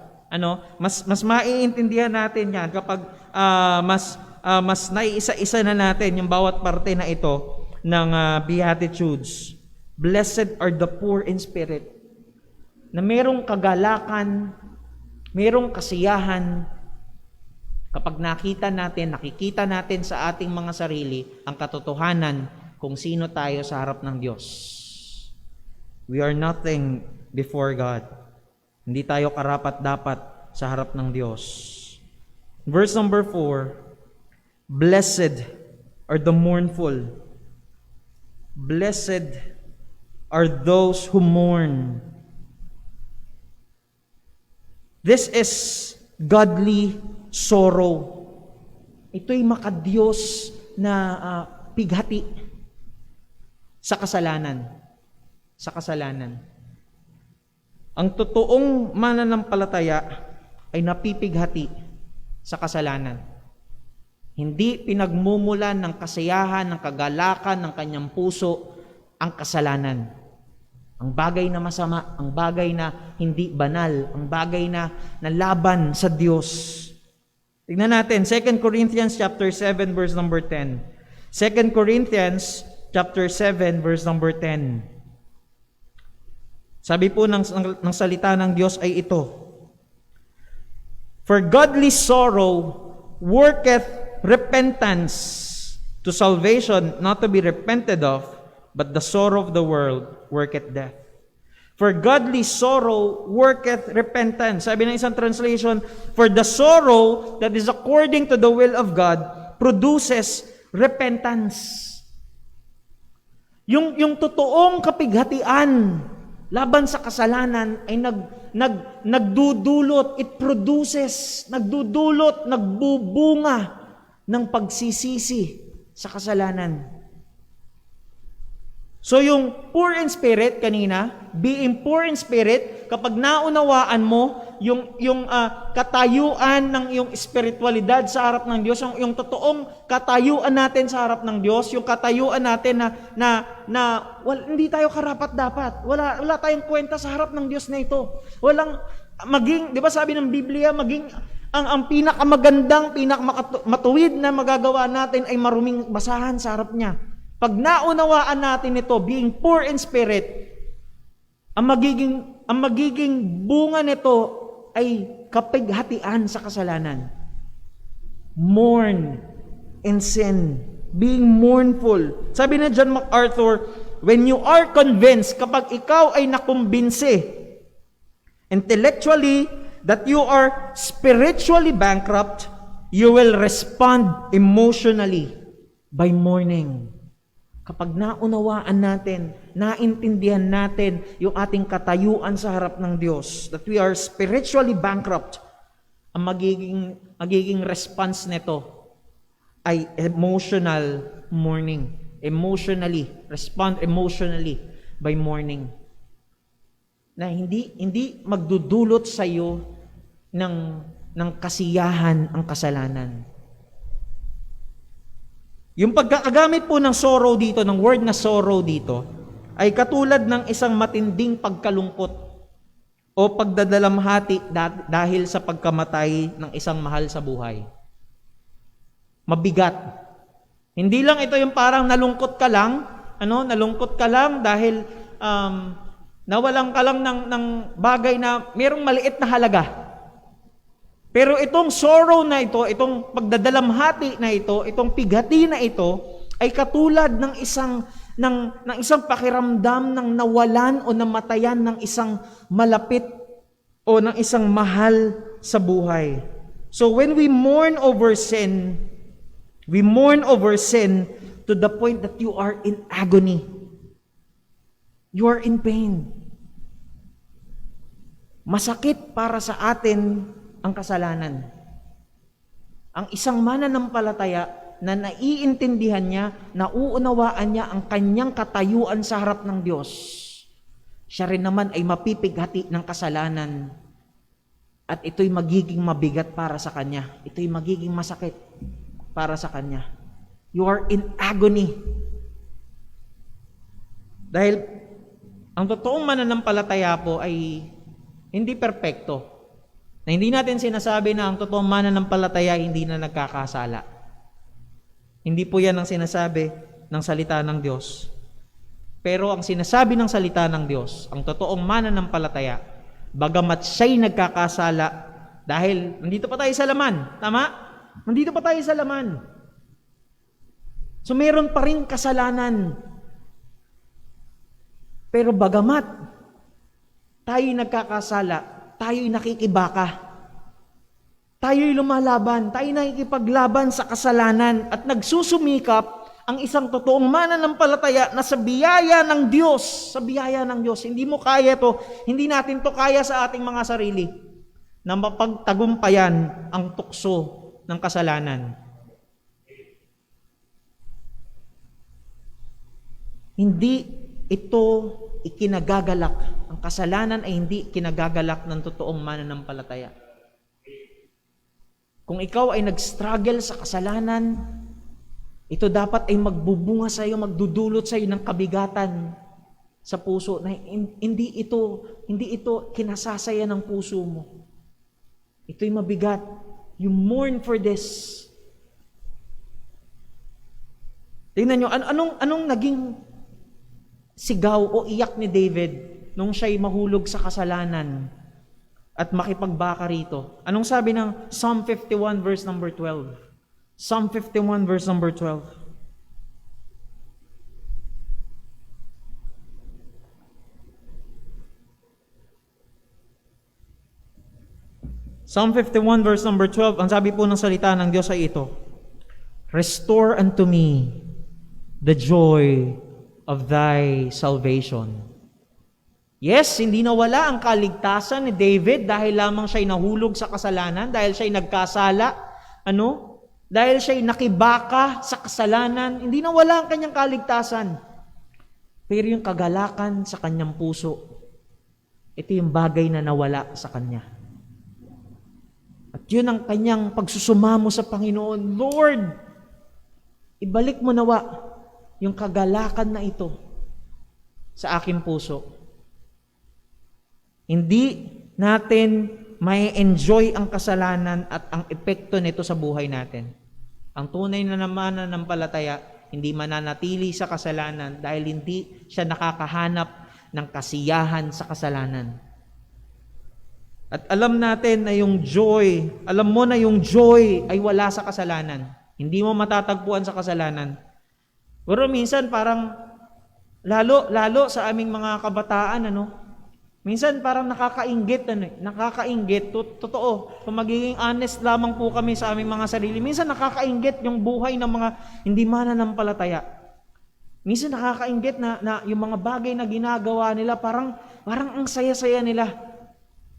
Mas maiintindihan natin 'yan kapag mas naiisa-isa na natin yung bawat parte na ito ng Beatitudes. Blessed are the poor in spirit. Na merong kagalakan, merong kasiyahan kapag nakikita natin sa ating mga sarili ang katotohanan kung sino tayo sa harap ng Diyos. We are nothing before God. Hindi tayo karapat-dapat sa harap ng Diyos. Verse number 4, Blessed are the mournful. Blessed are those who mourn. This is godly sorrow. Ito'y makadiyos na pighati sa kasalanan. Sa kasalanan. Ang totoong mananampalataya ay napipighati sa kasalanan. Hindi pinagmumulan ng kasiyahan, ng kagalakan ng kanyang puso ang kasalanan. Ang bagay na masama, ang bagay na hindi banal, ang bagay na laban sa Diyos. Tignan natin, 2 Corinthians chapter 7 verse number 10. 2 Corinthians chapter 7 verse number 10. Sabi po ng salita ng Diyos ay ito. For godly sorrow worketh repentance to salvation, not to be repented of, but the sorrow of the world worketh death. For godly sorrow worketh repentance. Sabi ng isang translation, for the sorrow that is according to the will of God produces repentance. Yung totoong kapighatian laban sa kasalanan ay nagdudulot, it produces, nagbubunga ng pagsisisi sa kasalanan. So yung poor in spirit kanina, being poor in spirit, kapag naunawaan mo yung katayuan ng yung spiritualidad sa harap ng Diyos, yung totoong katayuan natin sa harap ng Diyos, yung katayuan natin hindi tayo karapat-dapat. Wala tayong kwenta sa harap ng Diyos na ito. Walang maging, 'di ba sabi ng Biblia, maging ang pinakamagandang, pinakamatuwid na magagawa natin ay maruming basahan sa harap niya. Pag naunawaan natin ito, being poor in spirit, ang magiging bunga nito ay kapighatian sa kasalanan. Mourn in sin, being mournful. Sabi na John MacArthur, when you are convinced, kapag ikaw ay nakumbinse, intellectually, that you are spiritually bankrupt, you will respond emotionally by mourning. Kapag naunawaan natin, naintindihan natin yung ating katayuan sa harap ng Diyos, that we are spiritually bankrupt, ang magiging response nito ay emotional mourning. Emotionally, respond emotionally by mourning. Na hindi magdudulot sa iyo ng kasiyahan ang kasalanan. Yung pagkakagamit po ng sorrow dito, ng word na sorrow dito, ay katulad ng isang matinding pagkalungkot o pagdadalamhati dahil sa pagkamatay ng isang mahal sa buhay. Mabigat. Hindi lang ito yung parang nalungkot ka lang dahil nawalan ka lang ng bagay na mayroong maliit na halaga. Pero itong sorrow na ito, itong pagdadalamhati na ito, itong pighati na ito, ay katulad ng isang pakiramdam ng nawalan o namatayan ng isang malapit o ng isang mahal sa buhay. So when we mourn over sin to the point that you are in agony. You are in pain. Masakit para sa atin ang kasalanan. Ang isang mananampalataya na naiintindihan niya, nauunawaan niya ang kanyang katayuan sa harap ng Diyos, siya rin naman ay mapipighati ng kasalanan at ito'y magiging mabigat para sa kanya. Ito'y magiging masakit para sa kanya. You are in agony. Dahil ang totoong mananampalataya po ay hindi perpekto. Na hindi natin sinasabi na ang totoong mananampalataya hindi na nagkakasala. Hindi po yan ang sinasabi ng salita ng Diyos. Pero ang sinasabi ng salita ng Diyos, ang totoong mananampalataya, bagamat siya'y nagkakasala, dahil nandito pa tayo sa laman, tama? Nandito pa tayo sa laman. So meron pa rin kasalanan. Pero bagamat tayo'y nagkakasala, tayo'y nakikibaka, tayo'y lumalaban, tayo'y nakikipaglaban sa kasalanan at nagsusumikap ang isang totoong mananampalataya na sa biyaya ng Diyos, hindi mo kaya to, hindi natin to kaya sa ating mga sarili na mapagtagumpayan ang tukso ng kasalanan. Hindi ito ikinagagalak. Ang kasalanan ay hindi kinagagalak ng totoong mananampalataya. Kung ikaw ay nag-struggle sa kasalanan, ito dapat ay magbubunga sa iyo, magdudulot sa iyo ng kabigatan sa puso na hindi ito kinasasaya ng puso mo. Ito'y mabigat. You mourn for this. Tingnan nyo, anong naging sigaw o iyak ni David nung siya'y mahulog sa kasalanan at makipagbaka rito? Anong sabi ng Psalm 51 verse number 12? Psalm 51 verse number 12. Psalm 51 verse number 12, ang sabi po ng salita ng Diyos ay ito: Restore unto me the joy of thy salvation. Yes, hindi nawala ang kaligtasan ni David dahil lamang siya'y nahulog sa kasalanan, dahil siya'y nagkasala, dahil siya'y nakibaka sa kasalanan, hindi nawala ang kanyang kaligtasan. Pero yung kagalakan sa kanyang puso, ito yung bagay na nawala sa kanya. At yun ang kanyang pagsusumamo sa Panginoon. Lord, ibalik mo nawa yung kagalakan na ito sa aking puso. Hindi natin may enjoy ang kasalanan at ang epekto nito sa buhay natin. Ang tunay na mananampalataya, hindi mananatili sa kasalanan dahil hindi siya nakakahanap ng kasiyahan sa kasalanan. At alam natin na yung joy, alam mo na yung joy ay wala sa kasalanan. Hindi mo matatagpuan sa kasalanan. Pero minsan parang lalo sa aming mga kabataan, minsan parang nakakainggit, totoo. Kung magiging honest lamang po kami sa aming mga sarili, minsan nakakainggit yung buhay ng mga hindi mananampalataya. Minsan nakakainggit na yung mga bagay na ginagawa nila, parang ang saya-saya nila.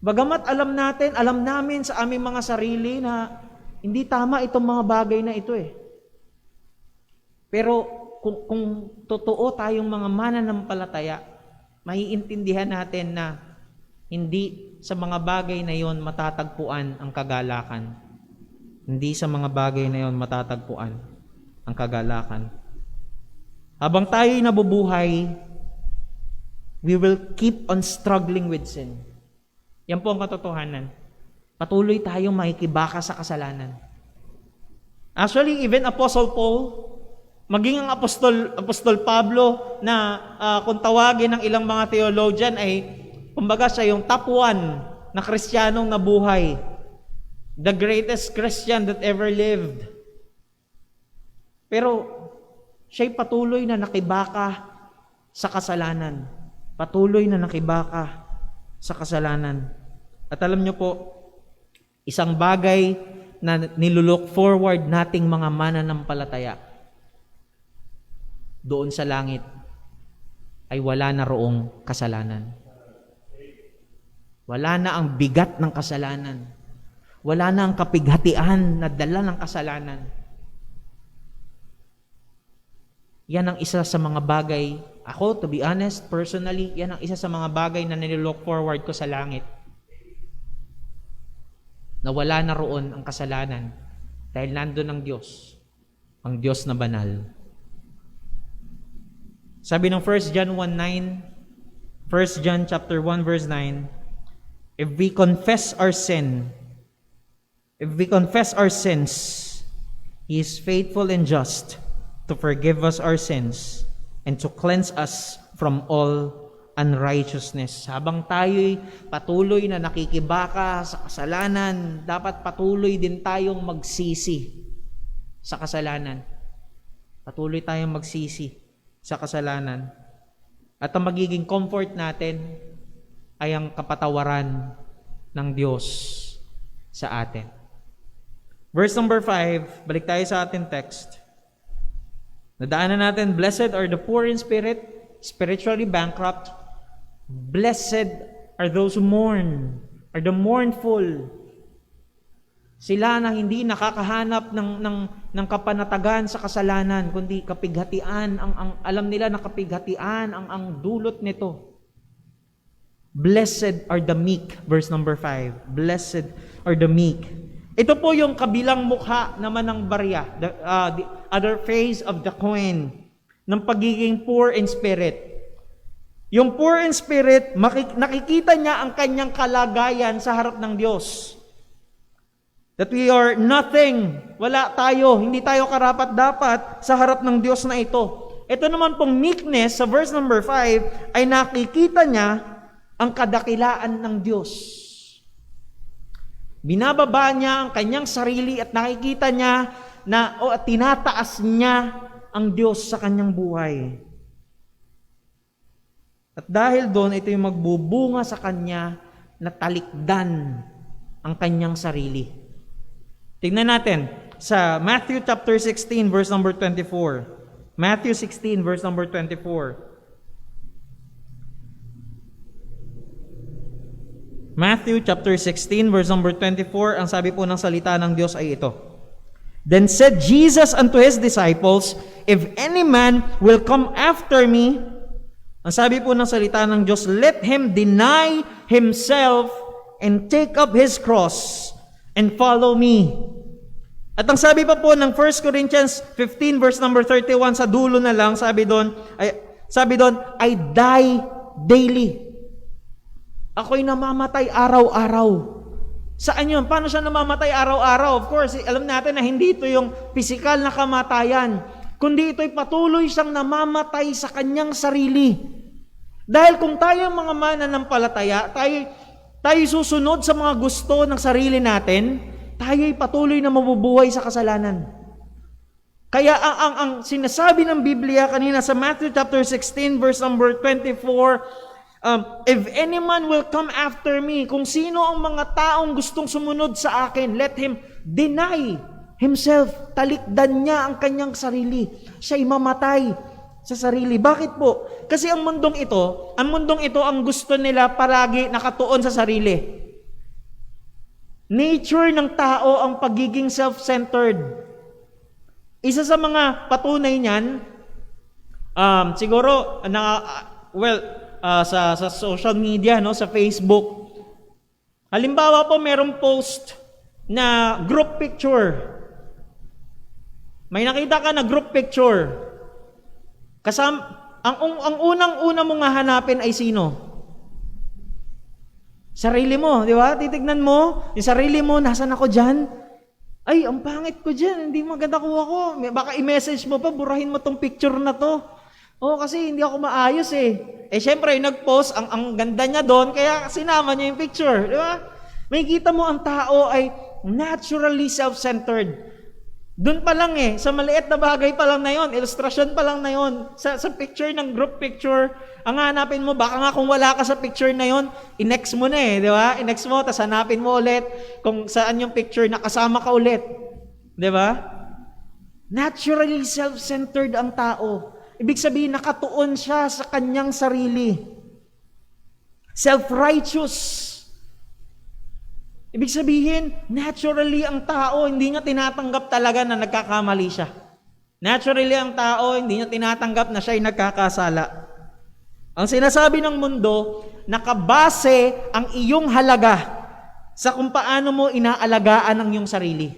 Bagamat alam namin sa aming mga sarili na hindi tama itong mga bagay na ito eh. Pero kung totoo tayong mga mananampalataya, maiintindihan natin na hindi sa mga bagay na yon matatagpuan ang kagalakan. Hindi sa mga bagay na yon matatagpuan ang kagalakan. Habang tayo'y nabubuhay, we will keep on struggling with sin. Yan po ang katotohanan. Patuloy tayong makikibaka sa kasalanan. Actually, even Apostle Paul, maging ang Apostol Pablo na kung tawagin ng ilang mga theologian ay kumbaga siya yung top 1 na Kristiyanong nabuhay. The greatest Christian that ever lived. Pero siya'y patuloy na nakibaka sa kasalanan. Patuloy na nakibaka sa kasalanan. At alam niyo po, isang bagay na nilulook forward nating mga mananampalataya doon sa langit ay wala na roong kasalanan. Wala na ang bigat ng kasalanan. Wala na ang kapighatian na dala ng kasalanan. Yan ang isa sa mga bagay, ako to be honest, personally, yan ang isa sa mga bagay na nilook forward ko sa langit. Na wala na roon ang kasalanan dahil nandun ang Diyos, ang Diyos na banal. Sabi ng 1 John 1:9, 1 John chapter 1 verse 9, if we confess our sins, He is faithful and just to forgive us our sins and to cleanse us from all unrighteousness. Habang tayo'y patuloy na nakikibaka sa kasalanan, dapat patuloy din tayong magsisi sa kasalanan. Patuloy tayong magsisi sa kasalanan. At ang magiging comfort natin ay ang kapatawaran ng Diyos sa atin. Verse number 5, balik tayo sa ating text. Nadaanan natin, blessed are the poor in spirit, spiritually bankrupt. Blessed are those who mourn, are the mournful. Sila na hindi nakakahanap ng kapanatagan sa kasalanan, kundi kapighatian. Ang alam nila na kapighatian ang dulot nito. Blessed are the meek, verse number 5. Blessed are the meek. Ito po yung kabilang mukha naman ng barya, the other face of the coin, ng pagiging poor in spirit. Yung poor in spirit, nakikita niya ang kanyang kalagayan sa harap ng Diyos. That we are nothing. Wala tayo. Hindi tayo karapat-dapat sa harap ng Diyos na ito. Ito naman pong meekness sa verse number 5 ay nakikita niya ang kadakilaan ng Diyos. Binababa niya ang kanyang sarili at nakikita niya na tinataas niya ang Diyos sa kanyang buhay. At dahil doon, ito yung magbubunga sa kanya na talikdan ang kanyang sarili. Tingnan natin sa Matthew chapter 16 verse number 24. Matthew 16 verse number 24. Matthew chapter 16 verse number 24, ang sabi po ng salita ng Diyos ay ito. Then said Jesus unto his disciples, if any man will come after me, ang sabi po ng salita ng Diyos, let him deny himself and take up his cross and follow me. At ang sabi pa po ng 1 Corinthians 15 verse number 31 sa dulo na lang, sabi doon, I die daily. Ako'y namamatay araw-araw. Saan yun? Paano siya namamatay araw-araw? Of course, alam natin na hindi ito yung physical na kamatayan, kundi ito'y patuloy siyang namamatay sa kanyang sarili. Dahil kung tayo mga mananampalataya, tayo susunod sa mga gusto ng sarili natin, tayo'y patuloy na mabubuhay sa kasalanan. Kaya ang sinasabi ng Biblia kanina sa Matthew chapter 16 verse number 24, if any man will come after me, kung sino ang mga taong gustong sumunod sa akin, let him deny himself, talikdan niya ang kanyang sarili. Siya'y mamatay sa sarili. Bakit po? Kasi ang mundong ito ang gusto nila palagi nakatuon sa sarili. Nature ng tao ang pagiging self-centered. Isa sa mga patunay niyan, siguro, sa social media, no, sa Facebook. Halimbawa po, merong post na group picture. May nakita ka na group picture. Ang unang-una mong hahanapin ay sino? Sarili mo, di ba? Titignan mo, yung sarili mo, nasan ako dyan? Ay, ang pangit ko dyan, hindi maganda kuha ko. Baka i-message mo pa, burahin mo tong picture na to. Kasi hindi ako maayos eh. Syempre, yung nag-post, ang ganda niya doon, kaya sinama niya yung picture, di ba? May kita mo ang tao ay naturally self-centered. Doon pa lang sa maliit na bagay pa lang na yon, ilustrasyon pa lang na yon, sa picture ng group picture, ang hanapin mo, baka nga kung wala ka sa picture na yon, i-next mo na di ba? I-next mo, tapos hanapin mo ulit kung saan yung picture, nakasama ka ulit. Di ba? Naturally self-centered ang tao. Ibig sabihin, nakatuon siya sa kanyang sarili. Self-righteous. Ibig sabihin, naturally ang tao, hindi niya tinatanggap talaga na nagkakamali siya. Naturally ang tao, hindi niya tinatanggap na siya'y nagkakasala. Ang sinasabi ng mundo, nakabase ang iyong halaga sa kung paano mo inaalagaan ang iyong sarili.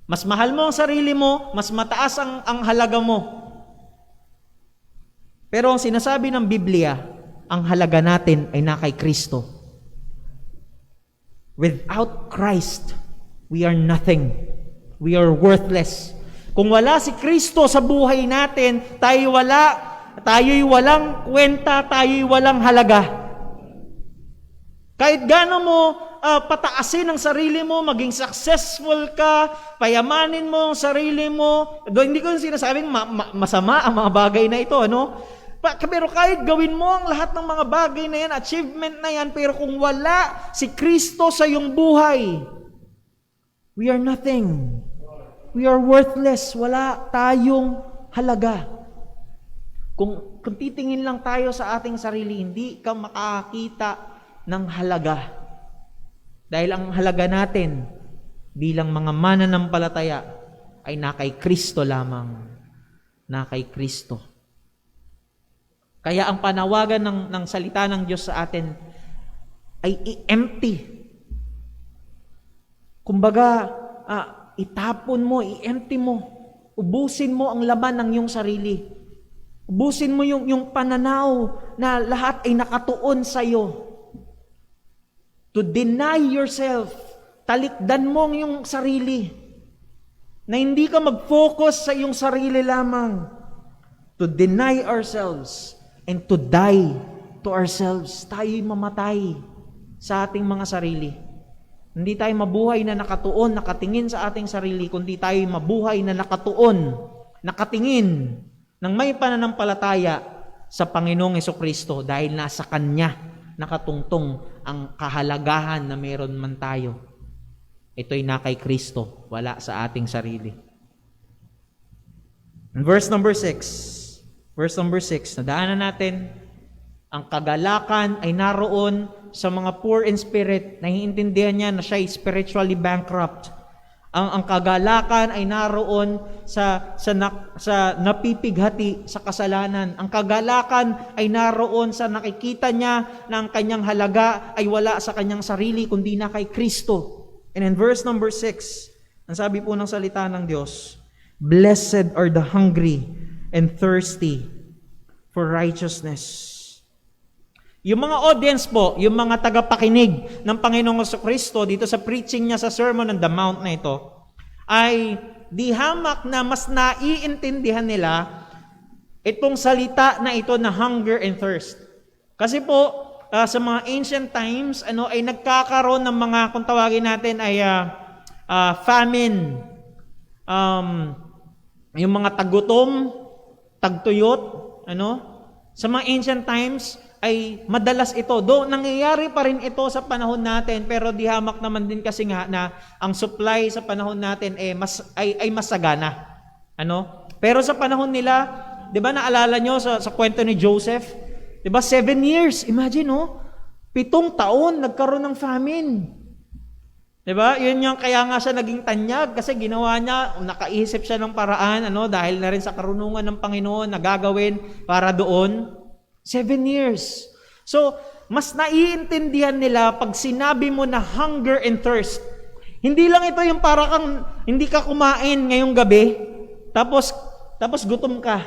Mas mahal mo ang sarili mo, mas mataas ang halaga mo. Pero ang sinasabi ng Biblia, ang halaga natin ay na kay Kristo. Without Christ, we are nothing. We are worthless. Kung wala si Kristo sa buhay natin, tayo'y walang kwenta, tayo'y walang halaga. Kahit gaano mo pataasin ang sarili mo, maging successful ka, payamanin mo ang sarili mo, hindi ko sinasabing masama ang mga bagay na ito, Pero kahit gawin mo ang lahat ng mga bagay na yan, achievement na yan, pero kung wala si Kristo sa iyong buhay, we are nothing. We are worthless. Wala tayong halaga. Kung titingin lang tayo sa ating sarili, hindi ka makakita ng halaga. Dahil ang halaga natin bilang mga mananampalataya ay na kay Kristo lamang. Na kay Kristo. Kaya ang panawagan ng salita ng Diyos sa atin ay i-empty. Kumbaga, itapon mo, i-empty mo. Ubusin mo ang laman ng iyong sarili. Ubusin mo yung pananaw na lahat ay nakatuon sa iyo. To deny yourself, talikdan mo ang iyong sarili. Na hindi ka mag-focus sa iyong sarili lamang. To deny ourselves and to die to ourselves. Tayo'y mamatay sa ating mga sarili. Hindi tayo mabuhay na nakatuon, nakatingin sa ating sarili, kundi tayo'y mabuhay na nakatuon, nakatingin ng may pananampalataya sa Panginoong Hesukristo dahil nasa Kanya nakatungtong ang kahalagahan na meron man tayo. Ito'y na kay Kristo, wala sa ating sarili. Verse number 6, nadaanan natin, ang kagalakan ay naroon sa mga poor in spirit. Naiintindihan niya na siya ay spiritually bankrupt. Ang kagalakan ay naroon sa napipighati sa kasalanan. Ang kagalakan ay naroon sa nakikita niya na ang kanyang halaga ay wala sa kanyang sarili kundi na kay Kristo. And in verse number 6, ang sabi po ng salita ng Diyos, "Blessed are the hungry and thirsty for righteousness." Yung mga audience po, yung mga tagapakinig ng Panginoong Jesucristo dito sa preaching niya sa Sermon on the Mount na ito, ay di hamak na mas naiintindihan nila itong salita na ito na hunger and thirst. Kasi po, sa mga ancient times, ay nagkakaroon ng mga, kung tawagin natin ay famine. Yung mga tagutom, tagtuyot, sa mga ancient times, ay madalas ito. Nangyayari pa rin ito sa panahon natin, pero di hamak naman din kasi nga na ang supply sa panahon natin ay masagana. Pero sa panahon nila, 'di ba naalala nyo sa kwento ni Joseph? 'Di ba 7 years, imagine 7 taon nagkaroon ng famine. 'Di ba? 'Yun yung kaya nga siya naging tanyag kasi ginawa niya, nakaisip siya ng paraan dahil na rin sa karunungan ng Panginoon na gagawin para doon. 7 years. So, mas naiintindihan nila pag sinabi mo na hunger and thirst. Hindi lang ito yung para kang hindi ka kumain ngayong gabi, tapos gutom ka.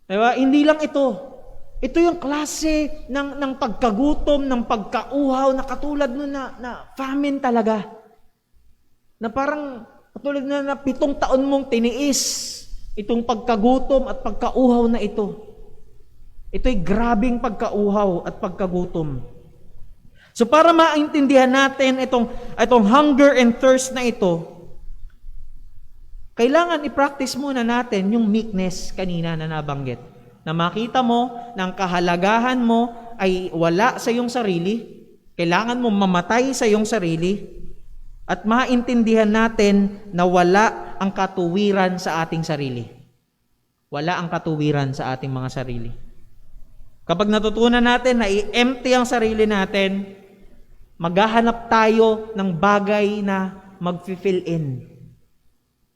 Diba? Hindi lang ito. Ito yung klase ng pagkagutom, ng pagkauhaw na katulad nun na famine talaga. Na parang katulad na 7 taon mong tiniis itong pagkagutom at pagkauhaw na ito. Ito'y grabing pagkauhaw at pagkagutom. So para maintindihan natin itong hunger and thirst na ito, kailangan i-practice muna natin yung meekness kanina na nabanggit. Na makita mo na ang kahalagahan mo ay wala sa iyong sarili, kailangan mo mamatay sa iyong sarili, at maintindihan natin na wala ang katuwiran sa ating sarili. Wala ang katuwiran sa ating mga sarili. Kapag natutunan natin na i-empty ang sarili natin, maghahanap tayo ng bagay na mag-fill in.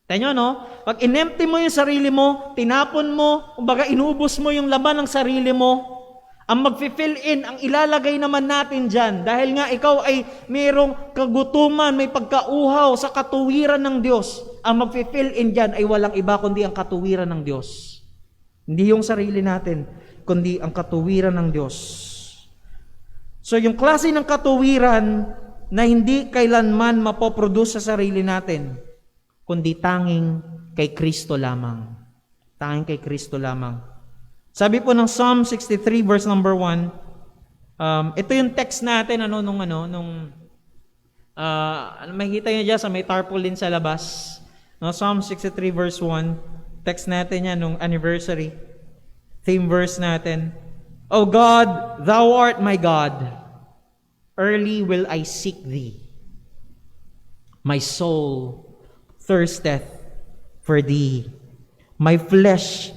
Tayo pag in-empty mo yung sarili mo, tinapon mo, kumbaga inubos mo yung laman ng sarili mo, ang mag-fill in, ang ilalagay naman natin dyan, dahil nga ikaw ay mayroong kagutuman, may pagkauhaw sa katuwiran ng Diyos, ang mag-fill in dyan ay walang iba kundi ang katuwiran ng Diyos. Hindi yung sarili natin, kundi ang katuwiran ng Diyos. So yung klase ng katuwiran na hindi kailanman mapoproduce sa sarili natin, kundi tanging kay Kristo lamang. Tanging kay Kristo lamang. Sabi po ng Psalm 63 verse number 1, ito yung text natin makikita niyo dyan sa may tarpaulin sa labas. Psalm 63 verse 1, text natin yan nung anniversary. Theme verse natin, "O God, Thou art my God, early will I seek Thee. My soul thirsteth for Thee. My flesh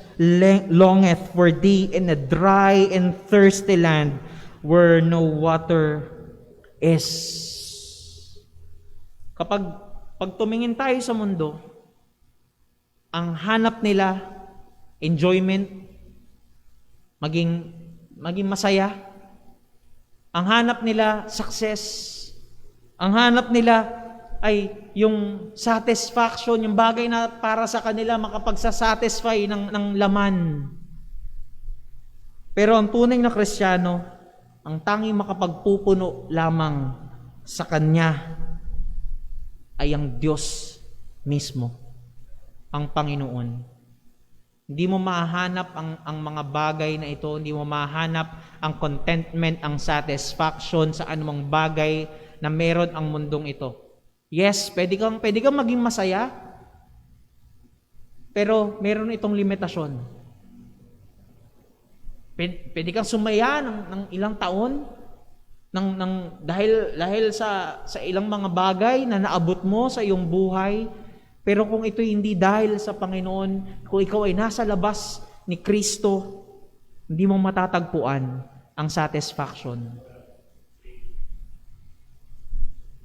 longeth for Thee in a dry and thirsty land where no water is." Pag tumingin tayo sa mundo, ang hanap nila, enjoyment, maging masaya. Ang hanap nila, success. Ang hanap nila ay yung satisfaction, yung bagay na para sa kanila makapagsasatisfy ng laman. Pero ang tunay na Kristiyano, ang tanging makapagpupuno lamang sa Kanya ay ang Diyos mismo, ang Panginoon. Hindi mo mahanap ang mga bagay na ito, hindi mo mahanap ang contentment, ang satisfaction sa anumang bagay na meron ang mundong ito. Yes, pwede kang maging masaya, pero meron itong limitasyon. Pwede kang sumaya ng ilang taon dahil sa ilang mga bagay na naabot mo sa iyong buhay, pero kung ito hindi dahil sa Panginoon, kung ikaw ay nasa labas ni Kristo, hindi mo matatagpuan ang satisfaction.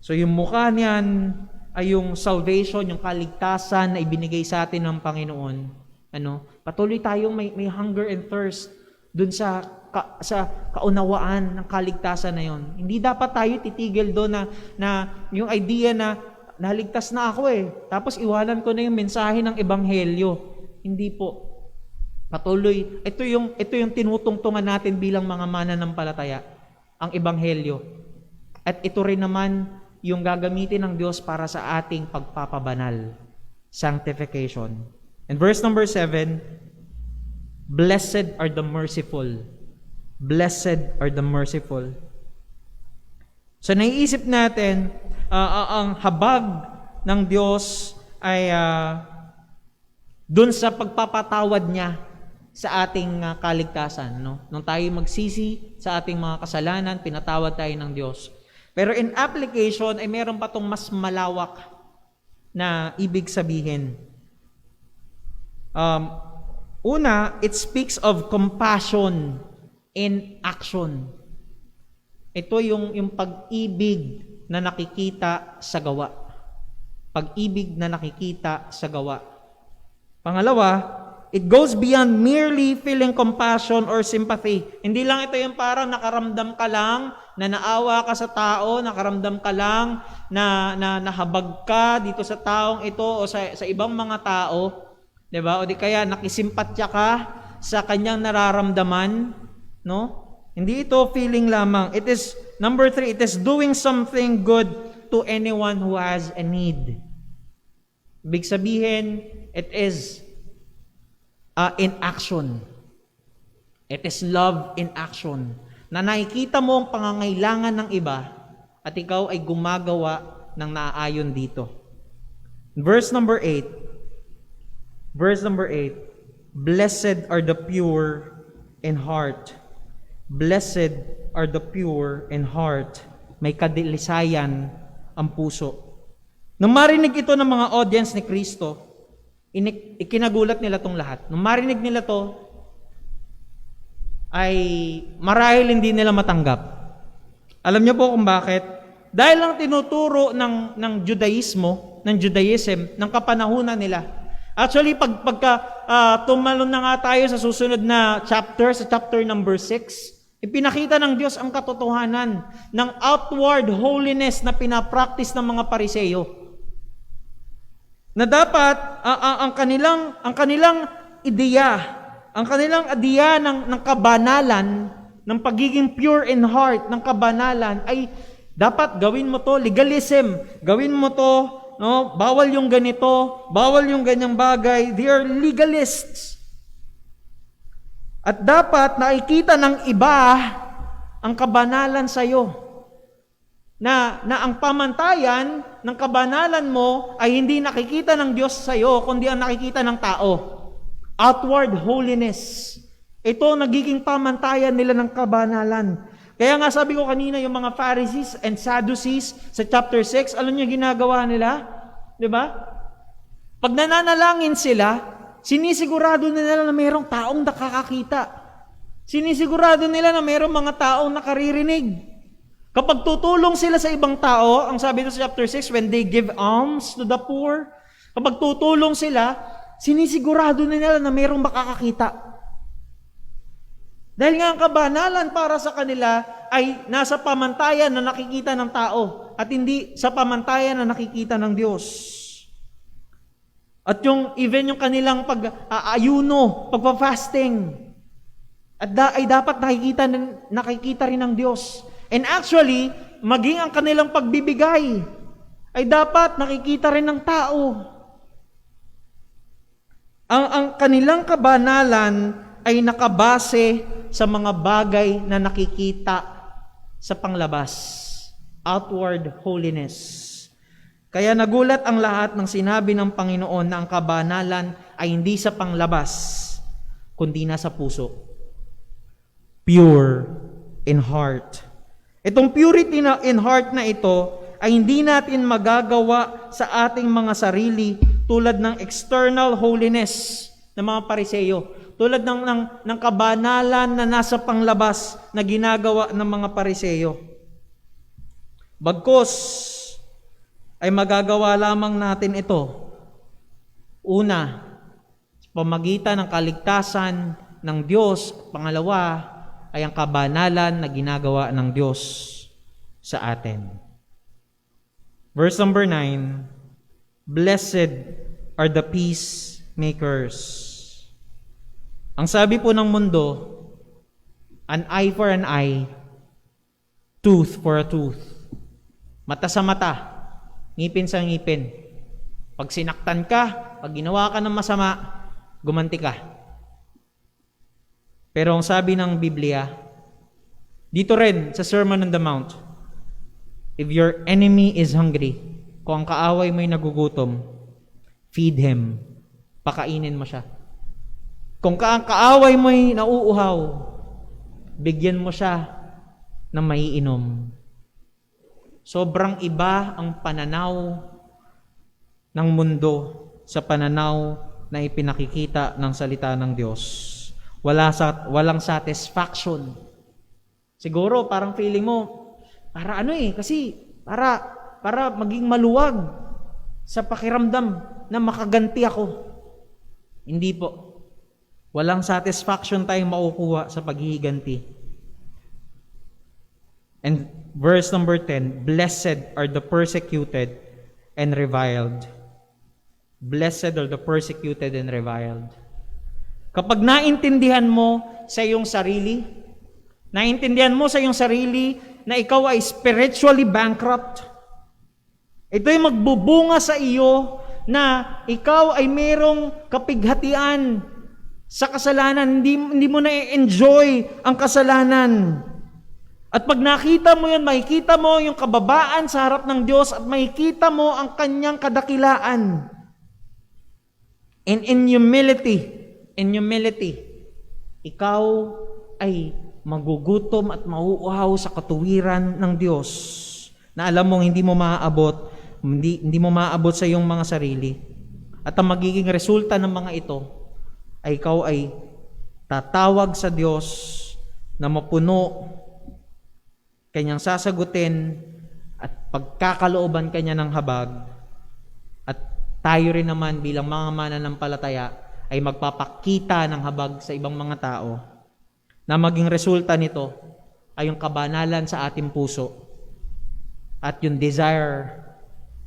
So yung mukha niyan ay yung salvation, yung kaligtasan na ibinigay sa atin ng Panginoon. Patuloy tayong may hunger and thirst dun sa kaunawaan ng kaligtasan na yon. Hindi dapat tayo titigil doon na yung idea na naligtas na ako tapos iwanan ko na yung mensahe ng ebanghelyo. Hindi po. Patuloy. Ito yung tinutungtungan natin bilang mga mananampalataya, ang ebanghelyo. At ito rin naman yung gagamitin ng Diyos para sa ating pagpapabanal, sanctification. And verse number 7, blessed are the merciful. Blessed are the merciful. So naiisip natin, ang habag ng Diyos ay dun sa pagpapatawad niya sa ating kaligtasan. Nung tayo magsisi sa ating mga kasalanan, pinatawad tayo ng Diyos. Pero in application, ay meron pa tong mas malawak na ibig sabihin. Una, it speaks of compassion in action. Ito yung pag-ibig na nakikita sa gawa. Pag-ibig na nakikita sa gawa. Pangalawa, it goes beyond merely feeling compassion or sympathy. Hindi lang ito yung parang nakaramdam ka lang, na naawa ka sa tao, nakaramdam ka lang, na nahabag ka dito sa taong ito o sa ibang mga tao. Diba? O di kaya nakisimpatya ka sa kanyang nararamdaman, no? Hindi ito feeling lamang. It is, number 3, it is doing something good to anyone who has a need. Ibig sabihin, it is in action. It is love in action. Na nakikita mo ang pangangailangan ng iba at ikaw ay gumagawa ng naaayon dito. Verse number 8, blessed are the pure in heart. Blessed are the pure in heart. May kadilisayan ang puso. Nung marinig ito ng mga audience ni Kristo, ikinagulat nila tong lahat. Nung marinig nila to, ay marahil hindi nila matanggap. Alam niyo po kung bakit? Dahil lang tinuturo ng Judaism, ng kapanahunan nila. Actually, pagka tumalon na nga tayo sa susunod na chapter, sa chapter number 6, ipinakita ng Diyos ang katotohanan ng outward holiness na pinapractice ng mga Pariseyo. Na dapat, ang kanilang ideya ng kabanalan, ng pagiging pure in heart, ng kabanalan, ay dapat gawin mo to, legalism, gawin mo to, no, bawal yung ganito, bawal yung ganyang bagay. They are legalists. At dapat nakikita ng iba ang kabanalan sa iyo. Na ang pamantayan ng kabanalan mo ay hindi nakikita ng Diyos sa iyo, kundi ang nakikita ng tao. Outward holiness. Ito nagiging pamantayan nila ng kabanalan. Kaya nga sabi ko kanina, yung mga Pharisees and Sadducees sa chapter 6, alam niyo ginagawa nila? Diba? Pag nananalangin sila, sinisigurado nila na mayroong taong nakakakita. Sinisigurado nila na mayroong mga taong nakaririnig. Kapag tutulong sila sa ibang tao, ang sabi sa chapter 6, when they give alms to the poor, kapag tutulong sila, sinisigurado nila na mayroong makakakita. Dahil nga ang kabanalan para sa kanila ay nasa pamantayan na nakikita ng tao at hindi sa pamantayan na nakikita ng Diyos. At even yung kanilang pag-ayuno, pagpa-fasting, ay dapat nakikita rin ng Diyos. And actually, maging ang kanilang pagbibigay ay dapat nakikita rin ng tao. Ang kanilang kabanalan ay nakabase sa mga bagay na nakikita sa panglabas. Outward holiness. Kaya nagulat ang lahat ng sinabi ng Panginoon na ang kabanalan ay hindi sa panglabas, kundi nasa puso. Pure in heart. Itong purity in heart na ito ay hindi natin magagawa sa ating mga sarili tulad ng external holiness ng mga Pariseyo. Tulad ng kabanalan na nasa panglabas na ginagawa ng mga Pariseyo. Bagkus, ay magagawa lamang natin ito. Una, sa pamagitan ng kaligtasan ng Diyos. Pangalawa, ay ang kabanalan na ginagawa ng Diyos sa atin. Verse number 9, Blessed are the peacemakers. Ang sabi po ng mundo, an eye for an eye, tooth for a tooth. Mata sa mata, ngipin sa ngipin. Pag sinaktan ka, pag ginawa ka ng masama, gumanti ka. Pero ang sabi ng Biblia, dito rin sa Sermon on the Mount, if your enemy is hungry, kung ang kaaway mo'y nagugutom, feed him. Pakainin mo siya. Kung ang kaaway mo'y nauuhaw, bigyan mo siya ng maiinom. Sobrang iba ang pananaw ng mundo sa pananaw na ipinakikita ng salita ng Diyos. Walang satisfaction. Siguro parang feeling mo, kasi para maging maluwag sa pakiramdam na makaganti ako. Hindi po. Walang satisfaction tayong makukuha sa paghihiganti. And verse number 10, Blessed are the persecuted and reviled. Blessed are the persecuted and reviled. Kapag naintindihan mo sa iyong sarili na ikaw ay spiritually bankrupt, ito'y magbubunga sa iyo na ikaw ay merong kapighatian sa kasalanan. Hindi mo na i-enjoy ang kasalanan. At pag nakita mo yun, makikita mo yung kababaan sa harap ng Diyos at makikita mo ang kanyang kadakilaan. And in humility, ikaw ay magugutom at mauuhaw sa katuwiran ng Diyos na alam mong hindi mo maaabot sa iyong mga sarili. At ang magiging resulta ng mga ito ay ikaw ay tatawag sa Diyos na mapuno, kanyang sasagutin at pagkakalooban kanya ng habag. At tayo rin naman bilang mga mananampalataya ay magpapakita ng habag sa ibang mga tao na maging resulta nito ay yung kabanalan sa ating puso at yung desire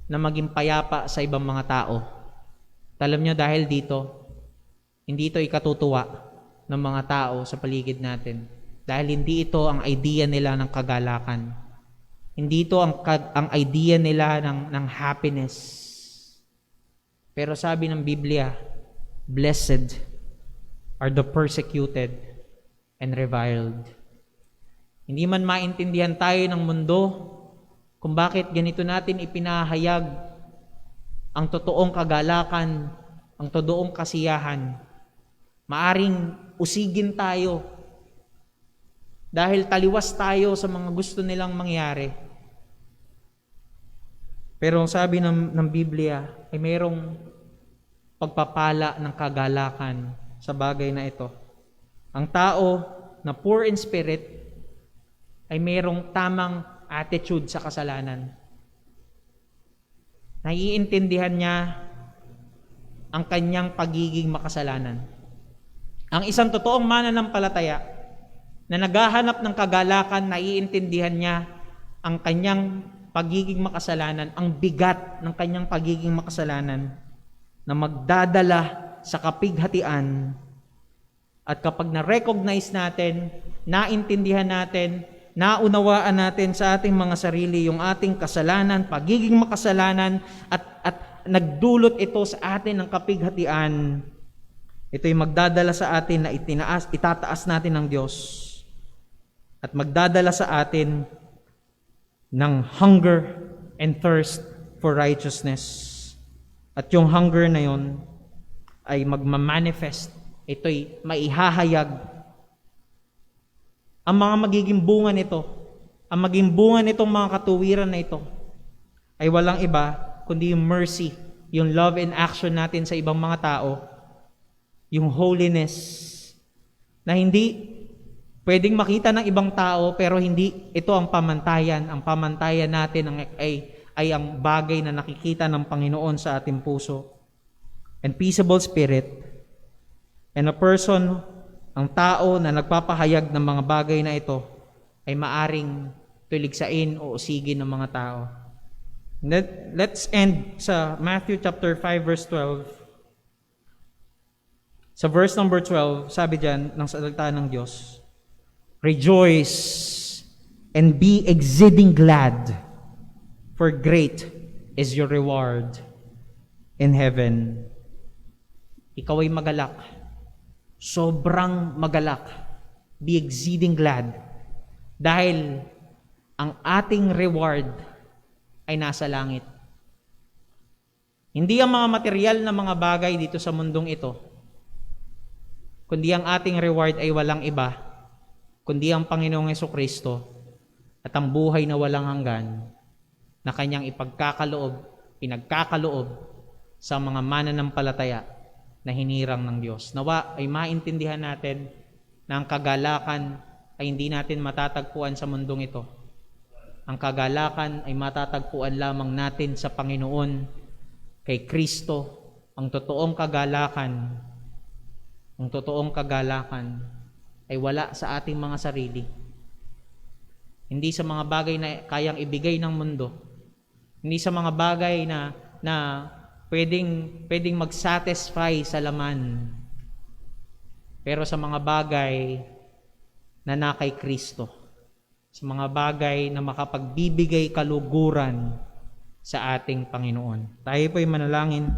na maging payapa sa ibang mga tao. Alam nyo, dahil dito, hindi ito ikatutuwa ng mga tao sa paligid natin. Dahil hindi ito ang idea nila ng kagalakan. Hindi ito ang idea nila ng happiness. Pero sabi ng Biblia, Blessed are the persecuted and reviled. Hindi man maintindihan tayo ng mundo kung bakit ganito natin ipinahayag ang totoong kagalakan, ang totoong kasiyahan. Maaring usigin tayo dahil taliwas tayo sa mga gusto nilang mangyari. Pero ang sabi ng Biblia ay mayroong pagpapala ng kagalakan sa bagay na ito. Ang tao na poor in spirit ay mayroong tamang attitude sa kasalanan. Naiintindihan niya ang kanyang pagiging makasalanan. Ang isang totoong mananampalataya na naghahanap ng kagalakan, naiintindihan niya ang kanyang pagiging makasalanan, ang bigat ng kanyang pagiging makasalanan na magdadala sa kapighatian. At kapag na-recognize natin, naintindihan natin naunawaan natin sa ating mga sarili yung ating kasalanan, pagiging makasalanan, at nagdulot ito sa atin ng kapighatian, ito'y magdadala sa atin na itataas natin ng Diyos at magdadala sa atin ng hunger and thirst for righteousness. At yung hunger na yon ay magmamanifest, ito'y maihahayag. Ang mga magiging bunga nito, ang maging bunga nitong mga katuwiran na ito, ay walang iba kundi yung mercy, yung love and action natin sa ibang mga tao, yung holiness, na hindi pwedeng makita ng ibang tao, pero hindi ito ang pamantayan. Ang pamantayan natin ay ang bagay na nakikita ng Panginoon sa ating puso. And peaceable spirit, and a person, ang tao na nagpapahayag ng mga bagay na ito, ay maaring tuligsain o usigin ng mga tao. Let's end sa Matthew chapter 5 verse 12. Sa verse number 12, sabi diyan ng salita ng Diyos, "Rejoice and be exceeding glad, for great is your reward in heaven." Ikaw ay magalak. Sobrang magalak. Be exceeding glad. Dahil ang ating reward ay nasa langit. Hindi ang mga material na mga bagay dito sa mundong ito, kundi ang ating reward ay walang iba, kundi ang Panginoong Jesucristo at ang buhay na walang hanggan na kanyang pinagkakaloob sa mga mananampalataya na hinirang ng Diyos. Nawa ay maintindihan natin na ang kagalakan ay hindi natin matatagpuan sa mundong ito. Ang kagalakan ay matatagpuan lamang natin sa Panginoon, kay Kristo. Ang totoong kagalakan ay wala sa ating mga sarili. Hindi sa mga bagay na kayang ibigay ng mundo. Hindi sa mga bagay na pwedeng mag-satisfy sa laman. Pero sa mga bagay na nakay Kristo. Sa mga bagay na makapagbibigay kaluguran sa ating Panginoon. Tayo po'y manalangin.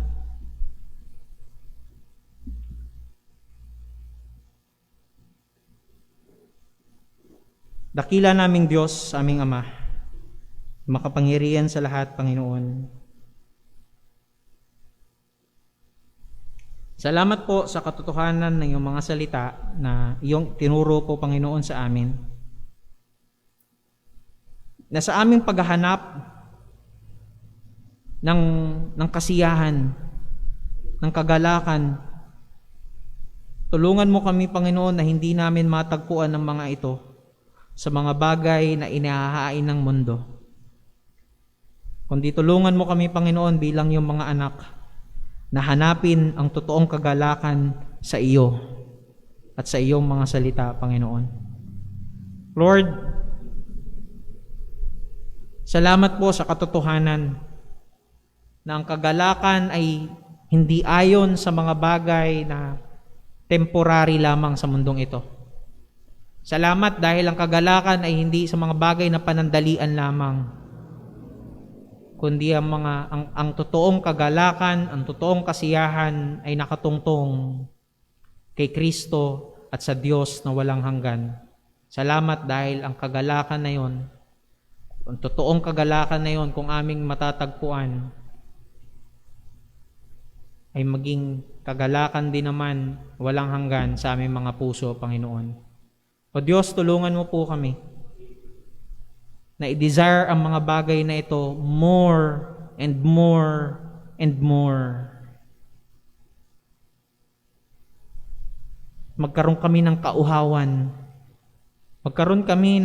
Dakila naming Diyos, aming Ama, makapangyarihan sa lahat, Panginoon. Salamat po sa katotohanan ng iyong mga salita na iyong tinuro po, Panginoon, sa amin. Na sa aming paghahanap ng kasiyahan, ng kagalakan, tulungan mo kami, Panginoon, na hindi namin matagpuan ng mga ito sa mga bagay na inihahain ng mundo. Kundi tulungan mo kami, Panginoon, bilang iyong mga anak, na hanapin ang totoong kagalakan sa iyo at sa iyong mga salita, Panginoon. Lord, salamat po sa katotohanan na ang kagalakan ay hindi ayon sa mga bagay na temporary lamang sa mundong ito. Salamat dahil ang kagalakan ay hindi sa mga bagay na panandalian lamang, kundi ang totoong kagalakan, ang totoong kasiyahan ay nakatungtong kay Kristo at sa Diyos na walang hanggan. Salamat dahil ang kagalakan na yon, ang totoong kagalakan na yon, kung aming matatagpuan, ay maging kagalakan din naman walang hanggan sa aming mga puso, Panginoon. O Diyos, tulungan mo po kami na i-desire ang mga bagay na ito more and more and more. Magkaroon kami ng kauhawan. Magkaroon kami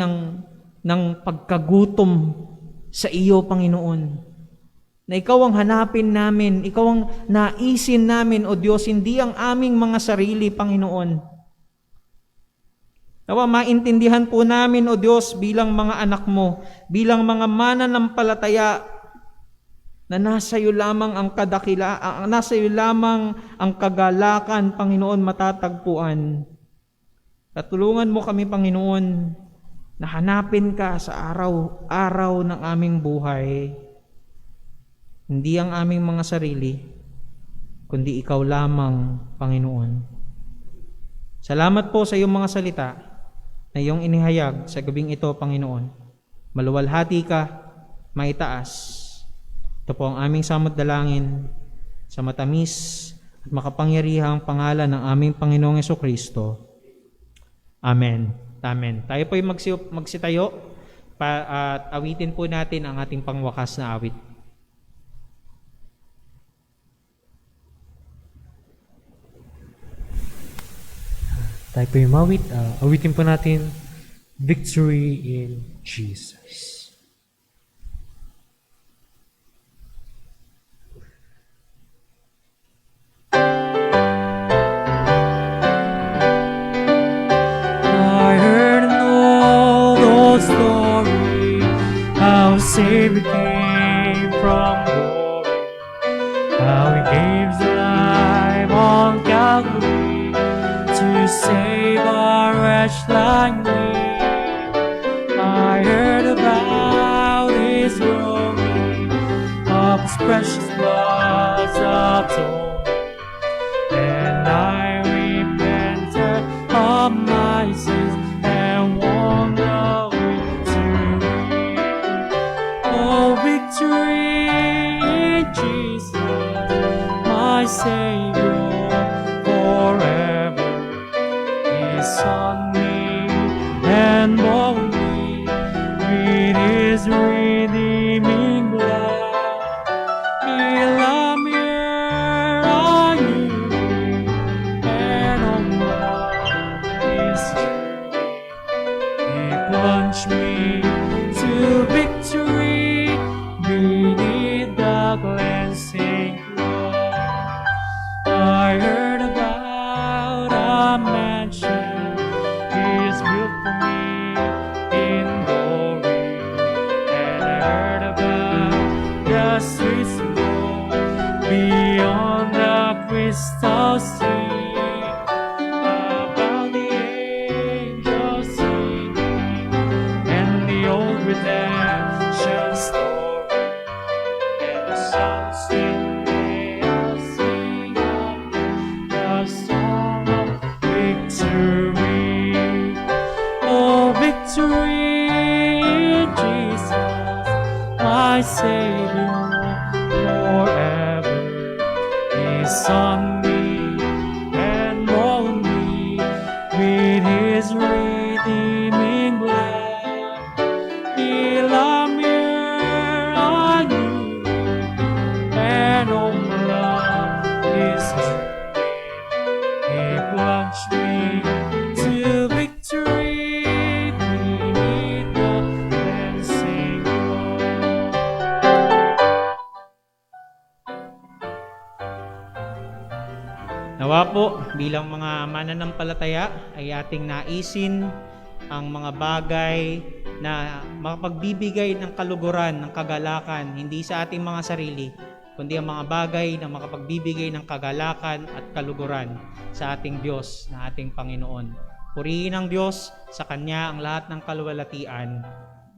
ng pagkagutom sa iyo, Panginoon. Na ikaw ang hanapin namin, ikaw ang naisin namin, O Diyos, hindi ang aming mga sarili, Panginoon. Nawa maintindihan po namin, O Diyos, bilang mga anak mo, bilang mga mananampalataya, na nasa iyo lamang ang nasa iyo lamang ang kagalakan, Panginoon, matatagpuan. At tulungan mo kami, Panginoon, na hanapin ka sa araw-araw ng aming buhay, hindi ang aming mga sarili, kundi ikaw lamang, Panginoon. Salamat po sa iyong mga salita na iyong inihayag sa gabing ito, Panginoon. Maluwalhati ka, maitaas. Ito po ang aming samot dalangin sa matamis at makapangyarihang pangalan ng aming Panginoong Jesucristo. Amen. Amen. Tayo po'y magsitayo at awitin po natin ang ating pangwakas na awit. Tayo po yung mawit. Awitin po natin, Victory in Jesus. I heard an old story, how a Savior came from glory, how He gave His life on Calvary to save a wretch like me. I heard about His glory, of His precious blood atonement, and I repented of my sins and won the victory. Oh, victory in Jesus, my Savior forever. His Son me and bought me with His redeeming blood. He loved me ere I knew Him, and on His journey He plunged me to victory beneath the cleansing flood. I heard about a mansion He's built for me in glory, and I heard about the sweet smoke beyond the crystal sea, about the angels singing and the old redemption story, and the songs sing a sing the song of victory. Oh, victory in Jesus, my Savior forever. His Son me and molded me with His redeeming blood. He loved me ere I knew Him, and on His journey He plunged me to victory beneath the cleansing flood. Nawa po, bilang mga mananampalataya ay ating naisin ang mga bagay na makapagbibigay ng kaluguran, ng kagalakan, hindi sa ating mga sarili, kundi ang mga bagay na makapagbibigay ng kagalakan at kaluguran sa ating Diyos, na ating Panginoon. Purihin ang Diyos, sa Kanya ang lahat ng kaluwalhatian.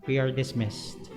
We are dismissed.